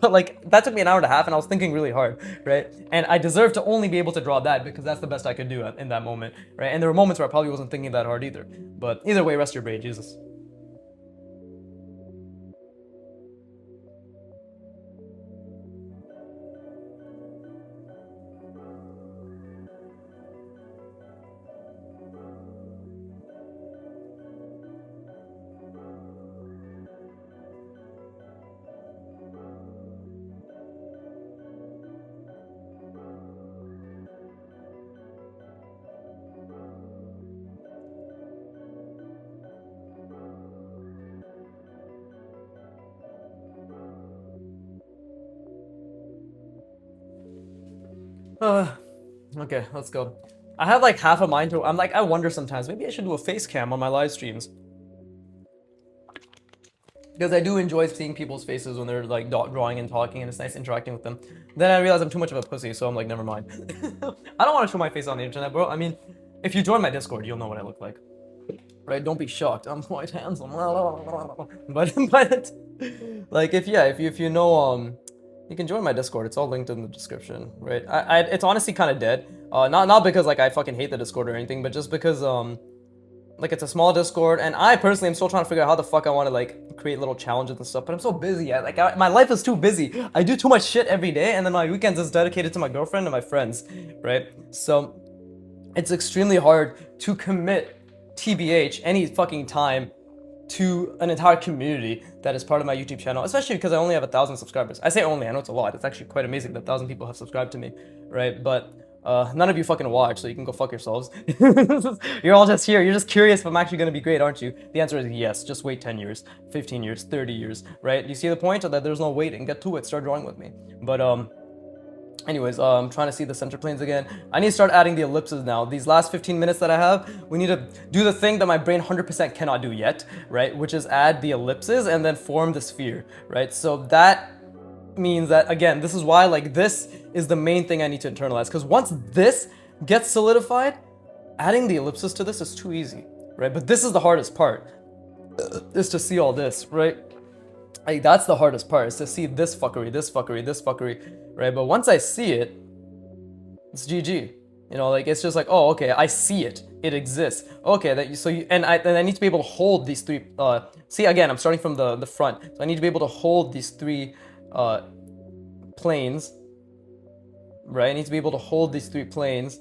But like that took me an hour and a half, and I was thinking really hard, right? And I deserve to only be able to draw that because that's the best I could do in that moment, right? And there were moments where I probably wasn't thinking that hard either. But either way, rest your brain, Jesus. Okay, let's go. I have like half a mind to, I wonder sometimes, maybe I should do a face cam on my live streams. Because I do enjoy seeing people's faces when they're like drawing and talking, and it's nice interacting with them. Then I realize I'm too much of a pussy, so I'm like, never mind. I don't want to show my face on the internet, bro. I mean, if you join my Discord, you'll know what I look like. Right? Don't be shocked. I'm quite handsome. But like if you know you can join my Discord. It's all linked in the description, right? It's honestly kind of dead. Not because like I fucking hate the Discord or anything, but just because like it's a small Discord, and I personally am still trying to figure out how the fuck I want to like create little challenges and stuff. But I'm so busy. My life is too busy. I do too much shit every day, and then my weekends is dedicated to my girlfriend and my friends, right? So it's extremely hard to commit TBH any fucking time to an entire community that is part of my YouTube channel, especially because I only have 1,000 subscribers. I say only, I know it's a lot. It's actually quite amazing that 1,000 people have subscribed to me, right? But none of you fucking watch, so you can go fuck yourselves. You're all just here. You're just curious if I'm actually gonna be great, aren't you? The answer is yes. Just wait 10 years, 15 years, 30 years, right? You see the point? That there's no waiting. Get to it. Start drawing with me. But anyways, I'm trying to see the center planes again. I need to start adding the ellipses now. These last 15 minutes that I have, we need to do the thing that my brain 100% cannot do yet, right? Which is add the ellipses and then form the sphere, right? So that means that, again, this is why, like, this is the main thing I need to internalize. Because once this gets solidified, adding the ellipses to this is too easy, right? But this is the hardest part, is to see all this, right? Like, that's the hardest part, is to see this fuckery, this fuckery, this fuckery, right? But once I see it, it's GG. You know, like, it's just like, oh, okay, I see it. It exists. Okay, and I need to be able to hold these three, see, again, I'm starting from the front. So I need to be able to hold these three planes, right? I need to be able to hold these three planes.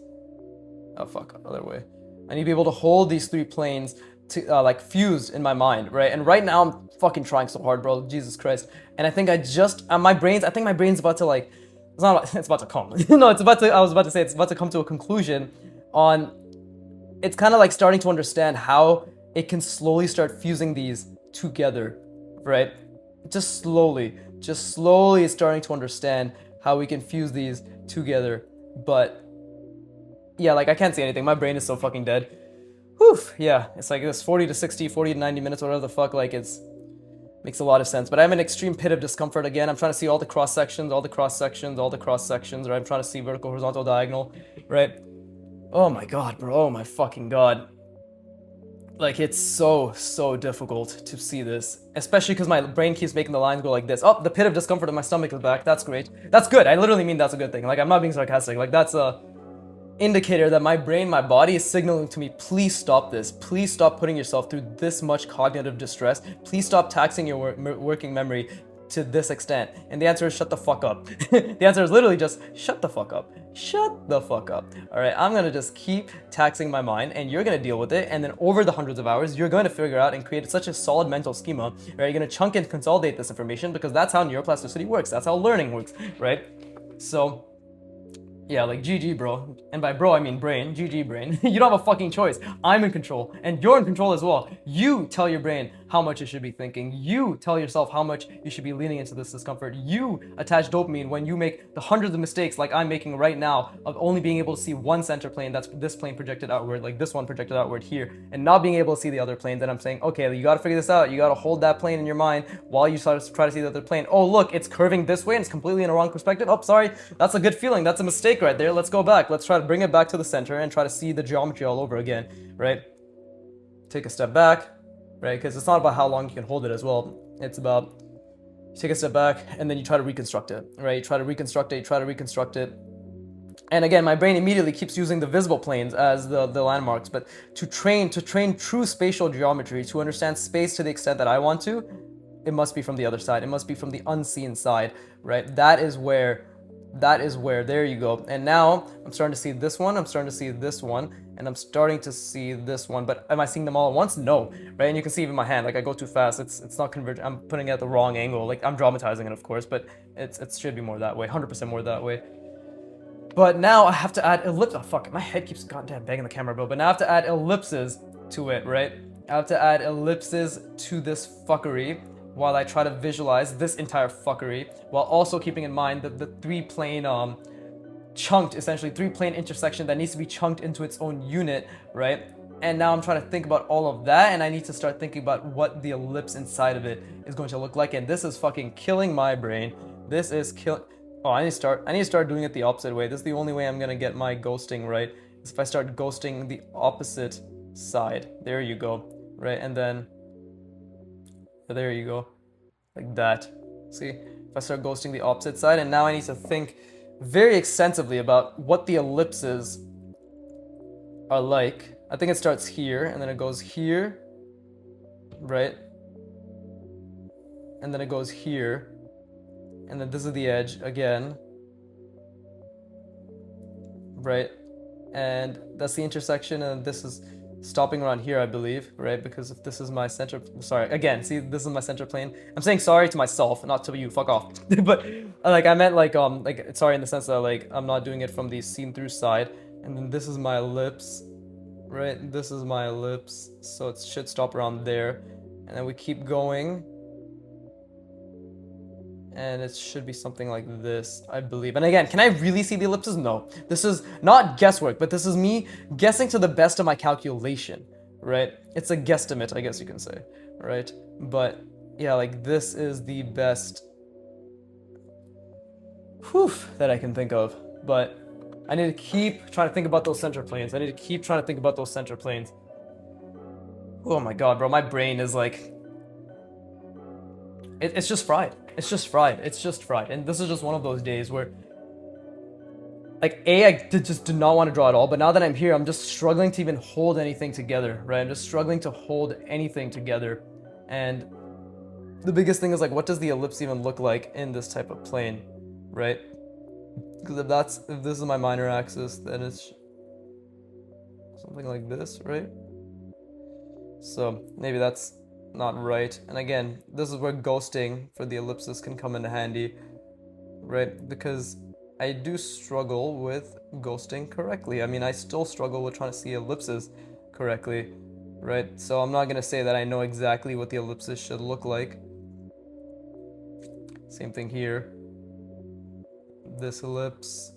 Oh, fuck, other way. I need to be able to hold these three planes to, like, fused in my mind, right? And right now I'm fucking trying so hard, bro. Jesus Christ. And I think I just, I think my brain's about to, like, it's about to come. No, I was about to say it's about to come to a conclusion on, it's kind of like starting to understand how it can slowly start fusing these together, right? Just slowly starting to understand how we can fuse these together. But yeah, like, I can't see anything. My brain is so fucking dead. Whew, yeah, it's like this 40 to 60, 40 to 90 minutes, whatever the fuck, like, it's makes a lot of sense. But I'm in extreme pit of discomfort again. I'm trying to see all the cross sections, right? I'm trying to see vertical, horizontal, diagonal, right? Oh my god, bro. Oh my fucking god. Like, it's so difficult to see this, especially because my brain keeps making the lines go like this. Oh, the pit of discomfort in my stomach is back. That's great. That's good. I literally mean that's a good thing. Like, I'm not being sarcastic. Like, that's a indicator that my brain, my body is signaling to me, please stop this. Please stop putting yourself through this much cognitive distress. Please stop taxing your working memory to this extent. And the answer is shut the fuck up. The answer is literally just shut the fuck up. Shut the fuck up. All right, I'm gonna just keep taxing my mind, and you're gonna deal with it. And then over the hundreds of hours, you're going to figure out and create such a solid mental schema, right? You're gonna chunk and consolidate this information, because that's how neuroplasticity works. That's how learning works, right? So yeah, like, GG, bro. And by bro, I mean brain. GG, brain. You don't have a fucking choice. I'm in control. And you're in control as well. You tell your brain how much it should be thinking. You tell yourself how much you should be leaning into this discomfort. You attach dopamine when you make the hundreds of mistakes like I'm making right now of only being able to see one center plane, that's this plane projected outward, like this one projected outward here, and not being able to see the other plane. Then I'm saying, okay, you gotta figure this out. You gotta hold that plane in your mind while you try to see the other plane. Oh, look, it's curving this way and it's completely in a wrong perspective. Oh, sorry, that's a good feeling. That's a mistake right there. Let's go back. Let's try to bring it back to the center and try to see the geometry all over again, right? Take a step back, right? Because it's not about how long you can hold it as well. It's about, you take a step back and then you try to reconstruct it, right? You try to reconstruct it. And again, my brain immediately keeps using the visible planes as the landmarks, but to train true spatial geometry, to understand space to the extent that I want to, it must be from the other side. It must be from the unseen side, right? That is where, there you go. And now I'm starting to see this one, I'm starting to see this one, and I'm starting to see this one. But am I seeing them all at once? No, right? And you can see even my hand, like, I go too fast. It's not convergent. I'm putting it at the wrong angle. Like, I'm dramatizing it, of course, but it should be more that way, 100% more that way. But now I have to add ellipses. Oh, fuck, my head keeps goddamn banging the camera, bro. But now I have to add ellipses to it, right? I have to add ellipses to this fuckery while I try to visualize this entire fuckery, while also keeping in mind that the three-plane chunked, essentially three-plane intersection that needs to be chunked into its own unit, right? And now I'm trying to think about all of that, and I need to start thinking about what the ellipse inside of it is going to look like, and this is fucking killing my brain. This is killing. Oh, I need to start doing it the opposite way. This is the only way I'm gonna get my ghosting right, is if I start ghosting the opposite side. There you go, right? And then there you go, like that. See, if I start ghosting the opposite side, and now I need to think very extensively about what the ellipses are like. I think it starts here, and then it goes here, right? And then it goes here, and then this is the edge again, right? and that's the intersection, and this is stopping around here, I believe, right? Because if this is my center, sorry, again, see, this is my center plane. I'm saying sorry to myself, not to you, fuck off. But like I meant like sorry in the sense that like I'm not doing it from the seen through side, and then this is my ellipse, right? This is my ellipse, so it should stop around there, and then we keep going. And it should be something like this, I believe. And again, can I really see the ellipses? No. This is not guesswork, but this is me guessing to the best of my calculation, right? It's a guesstimate, I guess you can say, right? But yeah, like this is the best that I can think of. But I need to keep trying to think about those center planes. I need to keep trying to think about those center planes. Oh my god, bro, my brain is like... It's just fried. It's just fried. It's just fried. And this is just one of those days where, like, I just did not want to draw at all. But now that I'm here, I'm just struggling to even hold anything together, right? I'm just struggling to hold anything together. And the biggest thing is, like, what does the ellipse even look like in this type of plane, right? Because if this is my minor axis, then it's something like this, right? So maybe that's not right. And again, this is where ghosting for the ellipses can come in handy, right? Because I do struggle with ghosting correctly. I mean, I still struggle with trying to see ellipses correctly, right? So I'm not gonna say that I know exactly what the ellipses should look like. Same thing here. This ellipse,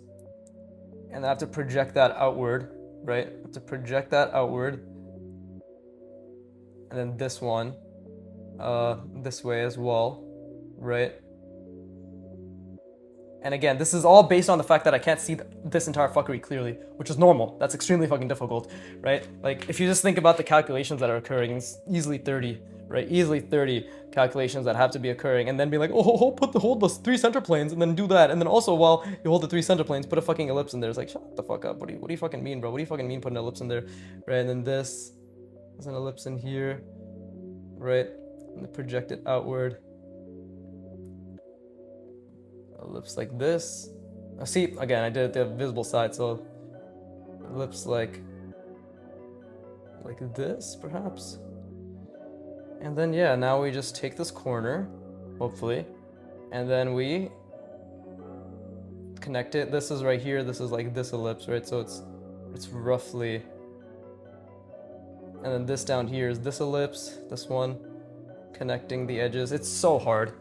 and I have to project that outward, right? I have to project that outward, and then this one this way as well, right? And again, this is all based on the fact that I can't see this entire fuckery clearly, which is normal. That's extremely fucking difficult, right? Like, if you just think about the calculations that are occurring, it's easily 30, right? Easily 30 calculations that have to be occurring, and then be like, hold the 3 center planes, and then do that, and then also while you hold the 3 center planes, put a fucking ellipse in there. It's like, shut the fuck up. What do you fucking mean, bro? What do you fucking mean putting an ellipse in there, right? And then this is an ellipse in here, right? And project it outward. Ellipse like this. See, again, I did it the visible side, so ellipse like this, perhaps. And then yeah, now we just take this corner, hopefully, and then we connect it. This is right here. This is like this ellipse, right? So it's roughly. And then this down here is this ellipse. This one. Connecting the edges. It's so hard.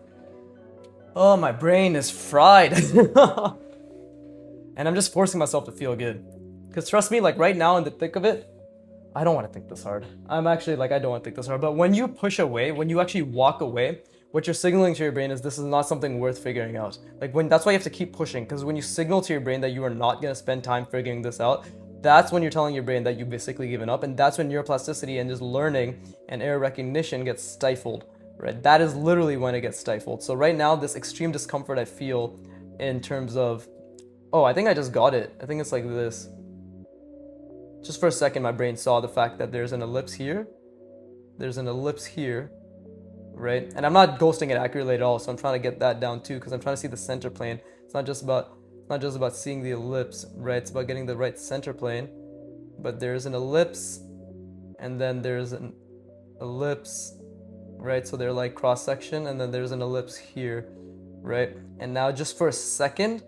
Oh, my brain is fried. And I'm just forcing myself to feel good. Because trust me, like right now in the thick of it, I don't want to think this hard. I'm actually like, I don't want to think this hard. But when you push away, when you actually walk away, what you're signaling to your brain is this is not something worth figuring out. Like that's why you have to keep pushing. Because when you signal to your brain that you are not going to spend time figuring this out, that's when you're telling your brain that you've basically given up. And that's when neuroplasticity and just learning and error recognition gets stifled, right? That is literally when it gets stifled. So right now, this extreme discomfort I feel in terms of, oh, I think I just got it. I think it's like this. Just for a second, my brain saw the fact that there's an ellipse here. There's an ellipse here, right? And I'm not ghosting it accurately at all. So I'm trying to get that down too, because I'm trying to see the center plane. It's not just about seeing the ellipse, right? It's about getting the right center plane. But there's an ellipse, and then there's an ellipse, right? So they're like cross section, and then there's an ellipse here, right? And now just for a second,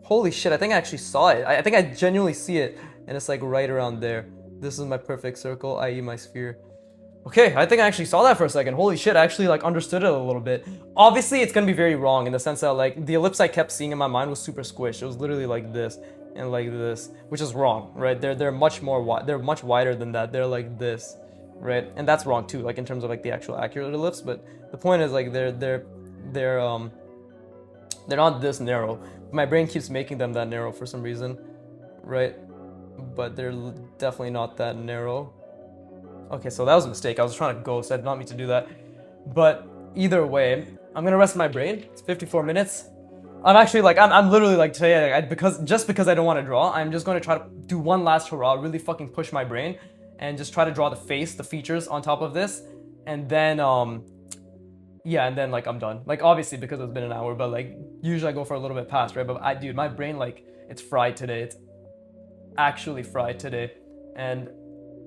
holy shit, I think I actually saw it. I think I genuinely see it, and it's like right around there. This is my perfect circle, i.e. my sphere. Okay, I think I actually saw that for a second. Holy shit, I actually like understood it a little bit. Obviously, it's gonna be very wrong in the sense that like the ellipse I kept seeing in my mind was super squished. It was literally like this and like this, which is wrong, right? They're much more wide. They're much wider than that. They're like this, right? And that's wrong too, like in terms of like the actual accurate ellipse. But the point is like they're not this narrow. My brain keeps making them that narrow for some reason, right? But they're definitely not that narrow. Okay, so that was a mistake. I was trying to ghost. I did not mean to do that. But either way, I'm gonna rest my brain. It's 54 minutes. I'm actually like, I'm literally like today, because I don't want to draw, I'm just gonna try to do one last hurrah, really fucking push my brain, and just try to draw the face, the features on top of this, and then yeah, and then like I'm done. Like obviously because it's been an hour, but like usually I go for a little bit past, right? But dude, my brain like it's fried today. actually fried today. And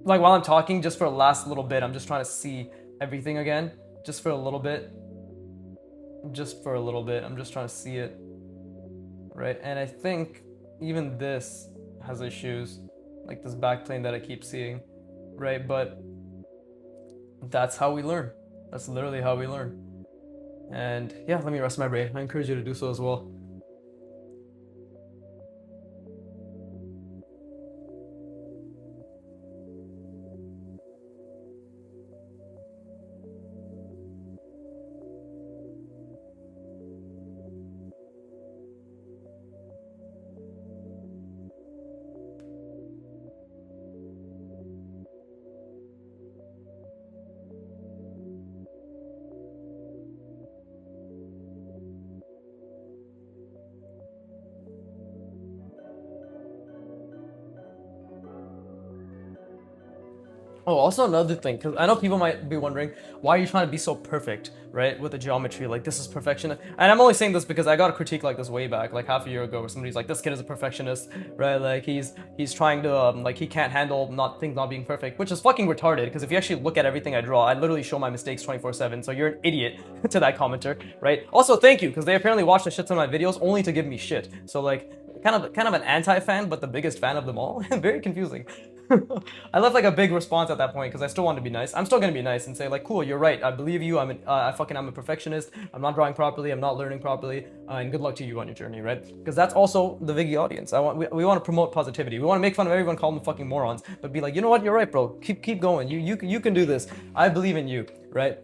like while I'm talking, just for a last little bit, I'm just trying to see everything again. Just for a little bit. Just for a little bit. I'm just trying to see it. Right? And I think even this has issues. Like this backplane that I keep seeing. Right? But that's how we learn. That's literally how we learn. And yeah, let me rest my brain. I encourage you to do so as well. Oh, also another thing, because I know people might be wondering, why are you trying to be so perfect, right, with the geometry? Like, this is perfection. And I'm only saying this because I got a critique like this way back, like half a year ago, where somebody's like, this kid is a perfectionist, right? Like, he's trying to, like, he can't handle things not being perfect, which is fucking retarded, because if you actually look at everything I draw, I literally show my mistakes 24/7, so you're an idiot to that commenter, right? Also, thank you, because they apparently watch the shit ton of my videos only to give me shit. So, like, kind of an anti-fan, but the biggest fan of them all. Very confusing. I left like a big response at that point because I still wanted to be nice. I'm still gonna be nice and say like, cool, you're right. I believe you. I'm a perfectionist. I'm not drawing properly. I'm not learning properly. And good luck to you on your journey, right? Because that's also the Viggy audience. We want to promote positivity. We want to make fun of everyone, call them fucking morons, but be like, you know what? You're right, bro. Keep going. You can do this. I believe in you, right?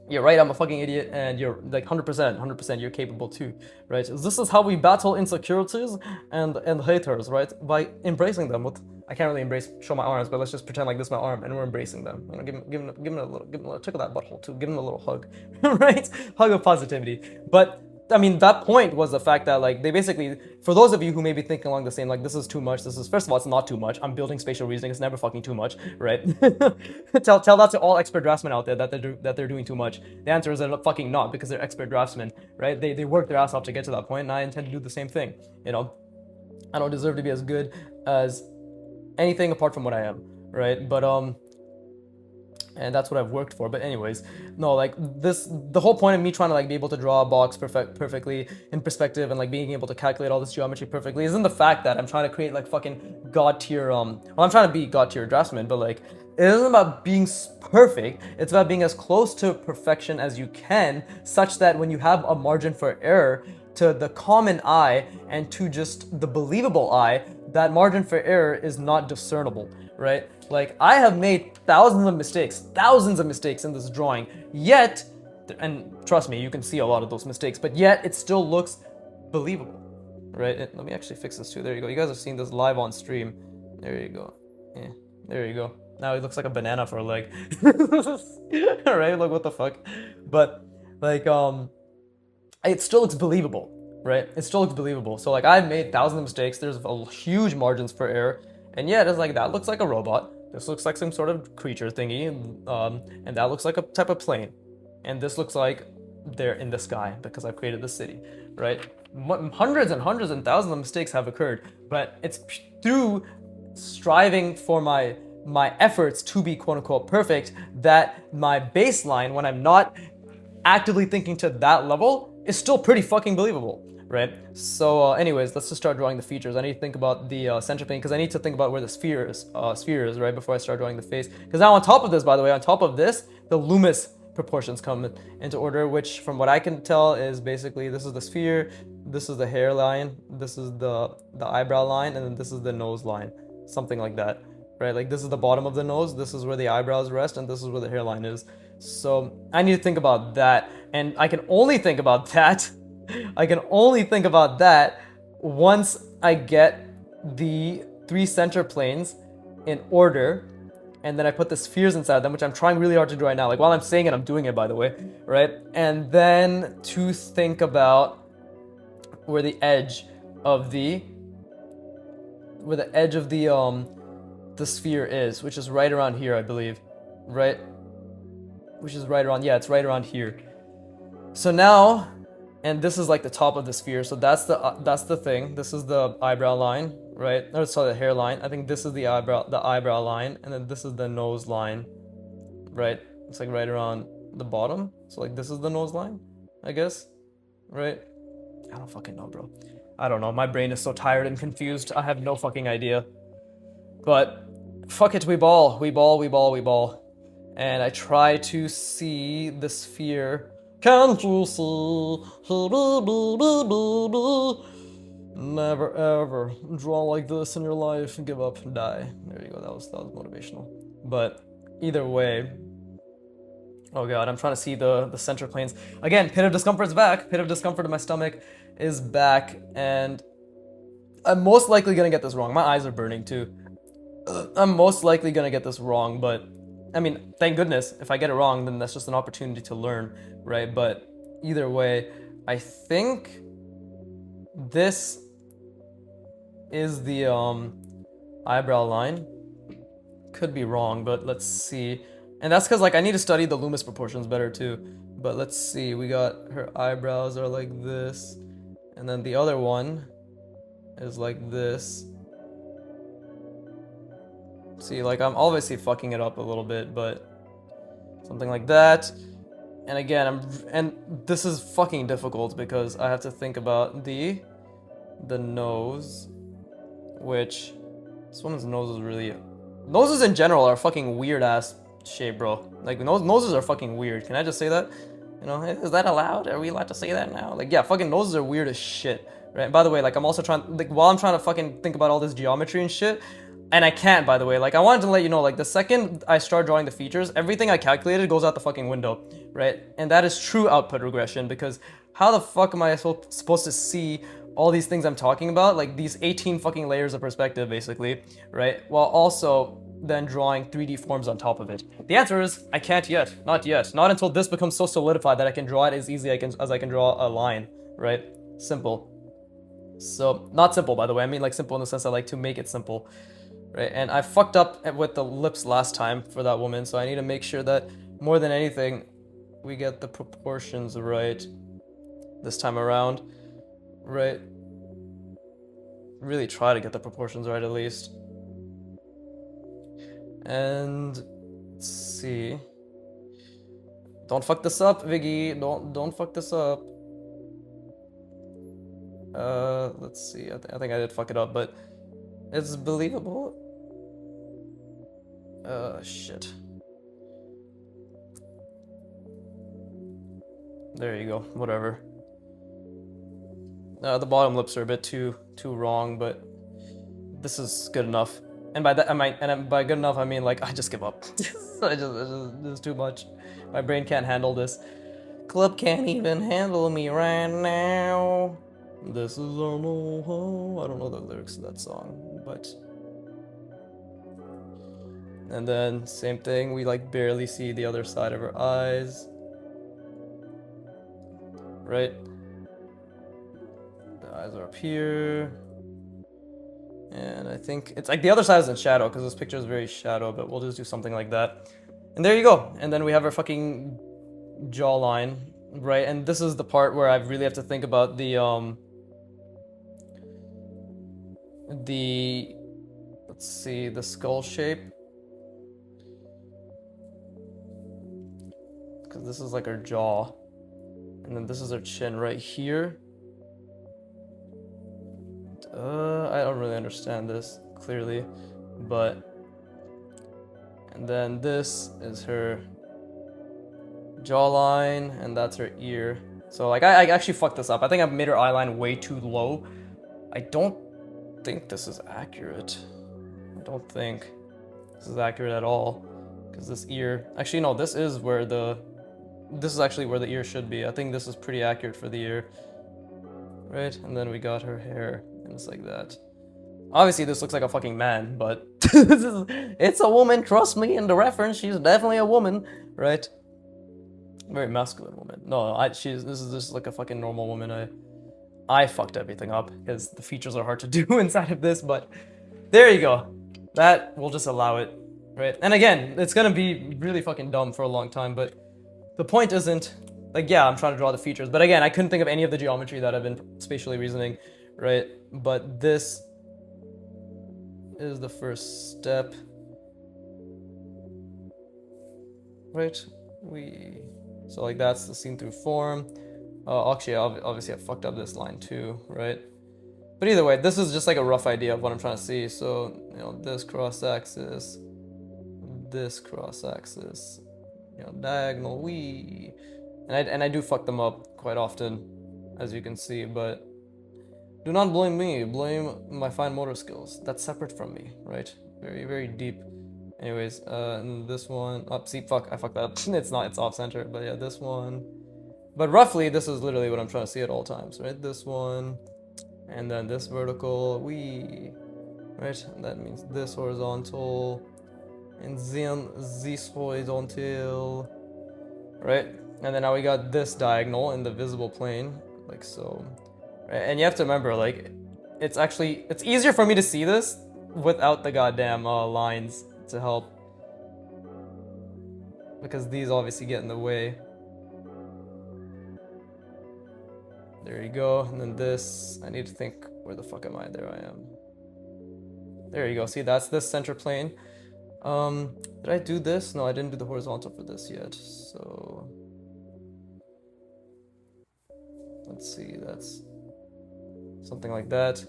You're right, I'm a fucking idiot, and you're like 100%, you're capable too, right? This is how we battle insecurities and haters, right? By embracing them with, I can't really show my arms, but let's just pretend like this is my arm, and we're embracing them. You know, give them a little, tickle that butthole too, give them a little hug, right? Hug of positivity. But I mean, that point was the fact that like they basically, for those of you who may be thinking along the same, like this is too much. This is, first of all, it's not too much. I'm building spatial reasoning. It's never fucking too much, right? tell that to all expert draftsmen out there that they're doing too much. The answer is they're fucking not, because they're expert draftsmen, right? They work their ass off to get to that point, and I intend to do the same thing. You know, I don't deserve to be as good as anything apart from what I am, right? But and that's what I've worked for. But anyways, no, like this, the whole point of me trying to like be able to draw a box perfectly in perspective and like being able to calculate all this geometry perfectly isn't the fact that I'm trying to create like fucking god tier well, I'm trying to be god tier draftsman, but like it isn't about being perfect. It's about being as close to perfection as you can, such that when you have a margin for error, to the common eye and to just the believable eye, that margin for error is not discernible, right? Like, I have made thousands of mistakes in this drawing, yet, and trust me, you can see a lot of those mistakes, but yet it still looks believable, right? Let me actually fix this too. There you go. You guys have seen this live on stream. There you go. Yeah, there you go. Now it looks like a banana for a leg. Right? Like, what the fuck? But, like, it still looks believable, right? It still looks believable. So, like, I've made thousands of mistakes. There's huge margins for error. And yet, it's like, that looks like a robot. This looks like some sort of creature thingy. And that looks like a type of plane. And this looks like they're in the sky because I've created the city, right? Hundreds and thousands of mistakes have occurred. But it's through striving for my efforts to be quote-unquote perfect that my baseline, when I'm not actively thinking to that level, is still pretty fucking believable, right? So anyways, let's just start drawing the features. I need to think about the center plane, because I need to think about where the sphere is, right, before I start drawing the face. Because now on top of this, by the way, on top of this, the Loomis proportions come into order, which from what I can tell is basically this is the sphere, this is the hairline, this is the eyebrow line, and then this is the nose line, something like that, right? Like this is the bottom of the nose, this is where the eyebrows rest, and this is where the hairline is. So I need to think about that, and I can only think about that once I get the 3 center planes in order, and then I put the spheres inside them, which I'm trying really hard to do right now. Like while I'm saying it, I'm doing it, by the way, right? And then to think about where the edge of the sphere is, which is right around here, I believe, right? Which is right around, yeah, it's right around here. So now, and this is like the top of the sphere, so that's the thing. This is the eyebrow line, right? Or sorry, the hairline. I think this is the eyebrow line, and then this is the nose line, right? It's like right around the bottom. So like this is the nose line, I guess, right? I don't fucking know, bro. I don't know. My brain is so tired and confused. I have no fucking idea. But fuck it, we ball. And I try to see the sphere. Can't you see? Never ever draw like this in your life. Give up and die. There you go. That was motivational. But either way. Oh god, I'm trying to see the center planes. Again, pit of discomfort's back. Pit of discomfort in my stomach is back, and I'm most likely gonna get this wrong. My eyes are burning too. I'm most likely gonna get this wrong, but I mean, thank goodness. If I get it wrong, then that's just an opportunity to learn, right? But either way, I think this is the eyebrow line. Could be wrong, but let's see. And that's because like I need to study the Loomis proportions better too. But let's see. We got her eyebrows are like this, and then the other one is like this. See, like I'm obviously fucking it up a little bit, but something like that. And again, and this is fucking difficult because I have to think about the nose, which this woman's nose is really, noses in general are fucking weird ass shape, bro. Like noses are fucking weird. Can I just say that? You know, is that allowed? Are we allowed to say that now? Like, yeah, fucking noses are weird as shit, right? By the way, like I'm also trying, like while I'm trying to fucking think about all this geometry and shit. And I can't, by the way. Like, I wanted to let you know, like, the second I start drawing the features, everything I calculated goes out the fucking window, right? And that is true output regression, because how the fuck am I supposed to see all these things I'm talking about? Like, these 18 fucking layers of perspective, basically, right? While also then drawing 3D forms on top of it. The answer is, I can't yet. Not yet. Not until this becomes so solidified that I can draw it as easily as I can draw a line, right? Simple. So, not simple, by the way. I mean, like, simple in the sense I like to make it simple. Right, and I fucked up with the lips last time for that woman, so I need to make sure that more than anything, we get the proportions right this time around, right? Really try to get the proportions right at least. And let's see. Don't fuck this up, Viggy. Don't fuck this up. Let's see. I think I did fuck it up, but it's believable. Shit. There you go. Whatever. The bottom lips are a bit too wrong, but this is good enough. And by that by good enough I mean like I just give up. It's too much. My brain can't handle this. Club can't even handle me right now. This is I don't know the lyrics to that song, but. And then same thing, we like barely see the other side of her eyes. Right? The eyes are up here. And I think it's like the other side is in shadow because this picture is very shadow, but we'll just do something like that. And there you go. And then we have our fucking jawline, right? And this is the part where I really have to think about the let's see, the skull shape. Because this is like her jaw, and then this is her chin right here. I don't really understand this clearly, but and then this is her jawline, and that's her ear. So like I actually fucked this up. I think I made her eyeline way too low. I don't think this is accurate. I don't think this is accurate at all, because this ear, actually no, this is actually where the ear should be. I think this is pretty accurate for the ear. Right? And then we got her hair, and it's like that. Obviously, this looks like a fucking man, but it's a woman, trust me, in the reference, she's definitely a woman, right? Very masculine woman. No, this is just like a fucking normal woman. I fucked everything up, because the features are hard to do inside of this, but there you go. That, we'll just allow it, right? And again, it's gonna be really fucking dumb for a long time, but the point isn't, like, yeah, I'm trying to draw the features, but again, I couldn't think of any of the geometry that I've been spatially reasoning, right? But this is the first step. Right? So like that's the seen through form. Actually, obviously I fucked up this line too, right? But either way, this is just like a rough idea of what I'm trying to see. So, you know, this cross-axis, you know, diagonal, and I do fuck them up quite often, as you can see, but do not blame me, blame my fine motor skills. That's separate from me, right? Very, very deep. Anyways, and this one, see, fuck, I fucked that up. It's not, it's off center, but yeah, this one. But roughly, this is literally what I'm trying to see at all times, right? This one, and then this vertical, right? And that means this horizontal, and then this horizontal, right? And then now we got this diagonal in the visible plane, like so. Right? And you have to remember, like, it's easier for me to see this without the goddamn lines to help, because these obviously get in the way. There you go. And then this, I need to think, where the fuck am I? There I am. There you go. See, that's this center plane. Did I do this? No, I didn't do the horizontal for this yet. So let's see, that's something like that.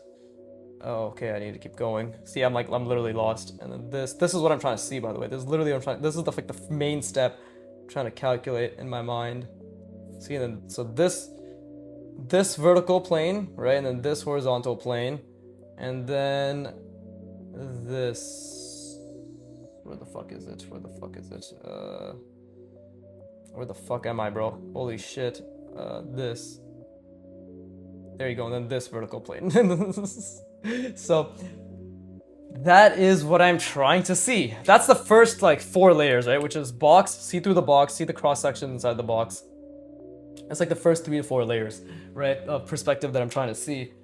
Oh, okay, I need to keep going. See, I'm literally lost. And then this is what I'm trying to see, by the way. This is literally what I'm trying, this is the main step I'm trying to calculate in my mind. See, and then, so this vertical plane, right? And then this horizontal plane. And then this, where the fuck is it? Where the fuck is it? Where the fuck am I, bro? Holy shit. This. There you go, and then this vertical plane. So that is what I'm trying to see. That's the first like 4 layers, right? Which is box, see through the box, see the cross section inside the box. That's like the first 3 to 4 layers, right, of perspective that I'm trying to see.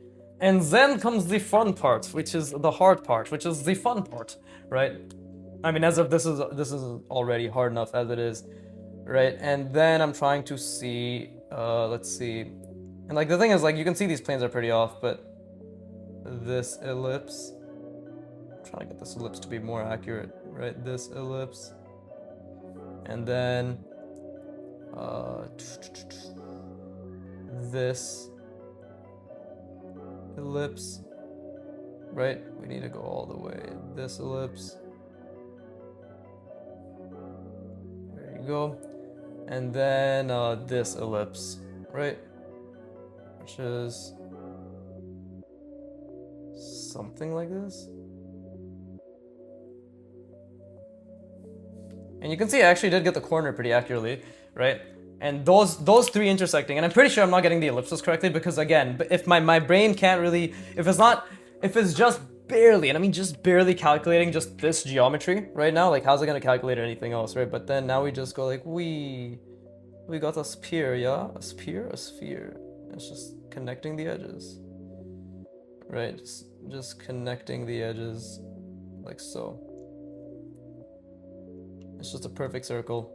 And then comes the fun part, which is the hard part, which is the fun part, right? I mean, as if this is already hard enough as it is, right? And then I'm trying to see, let's see. And like the thing is, like, you can see these planes are pretty off, but this ellipse, I'm trying to get this ellipse to be more accurate, right? This ellipse, and then this ellipse, right? We need to go all the way. This ellipse, there you go, and then this ellipse, right? Which is something like this. And you can see I actually did get the corner pretty accurately, right? And those 3 intersecting, and I'm pretty sure I'm not getting the ellipses correctly, because again, if my brain can't really, if it's just barely, and I mean just barely calculating just this geometry right now, like how's it gonna calculate anything else, right? But then now we just go like, we got a sphere, yeah? A sphere? It's just connecting the edges, right? Just connecting the edges like so. It's just a perfect circle.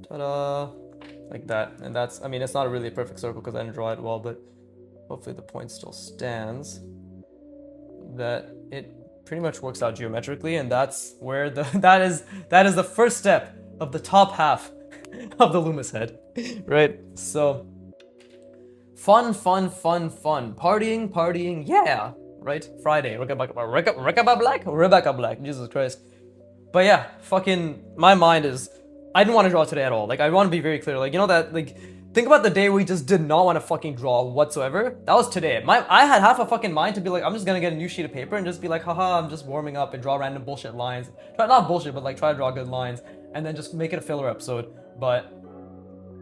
Ta-da! Like that. And that's, I mean, it's not really a perfect circle because I didn't draw it well, but hopefully the point still stands. That it pretty much works out geometrically, and that's where that is the first step of the top half of the Loomis head, right? So fun, partying, yeah, right? Friday, Rebecca Black, Jesus Christ. But yeah, fucking, my mind is, I didn't want to draw today at all. Like, I want to be very clear, like, you know that, like, think about the day we just did not want to fucking draw whatsoever. That was today. I had half a fucking mind to be like, I'm just gonna get a new sheet of paper and just be like, haha, I'm just warming up and draw random bullshit lines. Not bullshit, but like try to draw good lines and then just make it a filler episode. But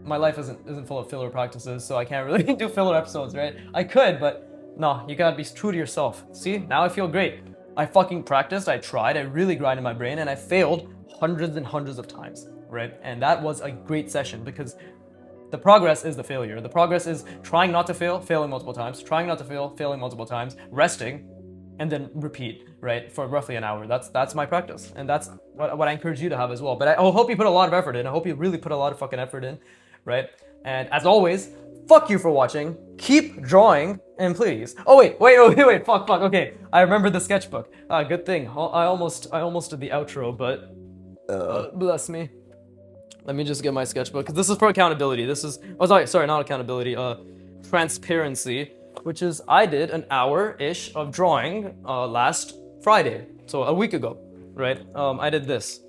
my life isn't full of filler practices, so I can't really do filler episodes, right? I could, but no, you gotta be true to yourself. See, now I feel great. I fucking practiced, I tried, I really grinded my brain, and I failed hundreds and hundreds of times, right? And that was a great session, because the progress is the failure. The progress is trying not to fail, failing multiple times, trying not to fail, failing multiple times, resting, and then repeat, right, for roughly an hour. That's my practice, and that's what I encourage you to have as well. But I hope you put a lot of effort in. I hope you really put a lot of fucking effort in, right? And as always, fuck you for watching. Keep drawing, and please. Oh wait, fuck. Okay, I remember the sketchbook. Good thing. I almost did the outro, but bless me. Let me just get my sketchbook, because this is for accountability. This is, oh sorry, not accountability, transparency, which is I did an hour-ish of drawing last Friday, so a week ago, right? I did this.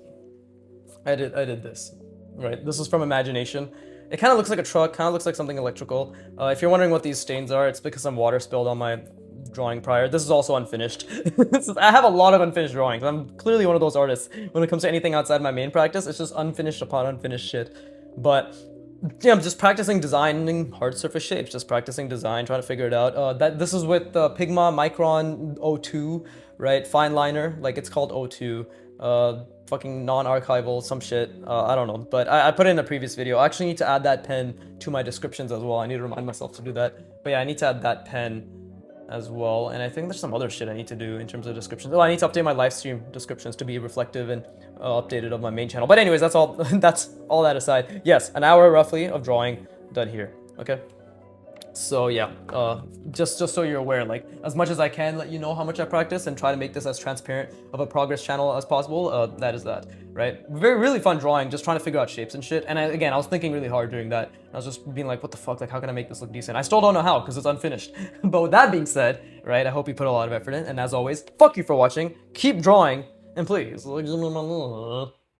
I did this, right? This is from imagination. It kind of looks like a truck, kind of looks like something electrical. If you're wondering what these stains are, it's because some water spilled on my drawing prior. This is also unfinished. I have a lot of unfinished drawings. I'm clearly one of those artists. When it comes to anything outside my main practice, it's just unfinished upon unfinished shit. But yeah, I'm just practicing designing hard surface shapes, just practicing design, trying to figure it out. This is with Pigma Micron 02, right? Fine liner, like it's called 02. Fucking non-archival, some shit. I don't know, but I put it in a previous video. I actually need to add that pen to my descriptions as well. I need to remind myself to do that. But yeah, I need to add that pen as well, and I think there's some other shit I need to do in terms of descriptions. Oh, I need to update my live stream descriptions to be reflective and updated of my main channel. But anyways, that's all. That's all that aside. Yes, an hour roughly of drawing done here. Okay. So yeah, just so you're aware, like as much as I can let you know how much I practice and try to make this as transparent of a progress channel as possible. That is that, right? Really fun drawing, just trying to figure out shapes and shit. And again, I was thinking really hard during that. I was just being like, what the fuck? Like, how can I make this look decent? I still don't know how because it's unfinished. But with that being said, right, I hope you put a lot of effort in. And as always, fuck you for watching. Keep drawing, and please.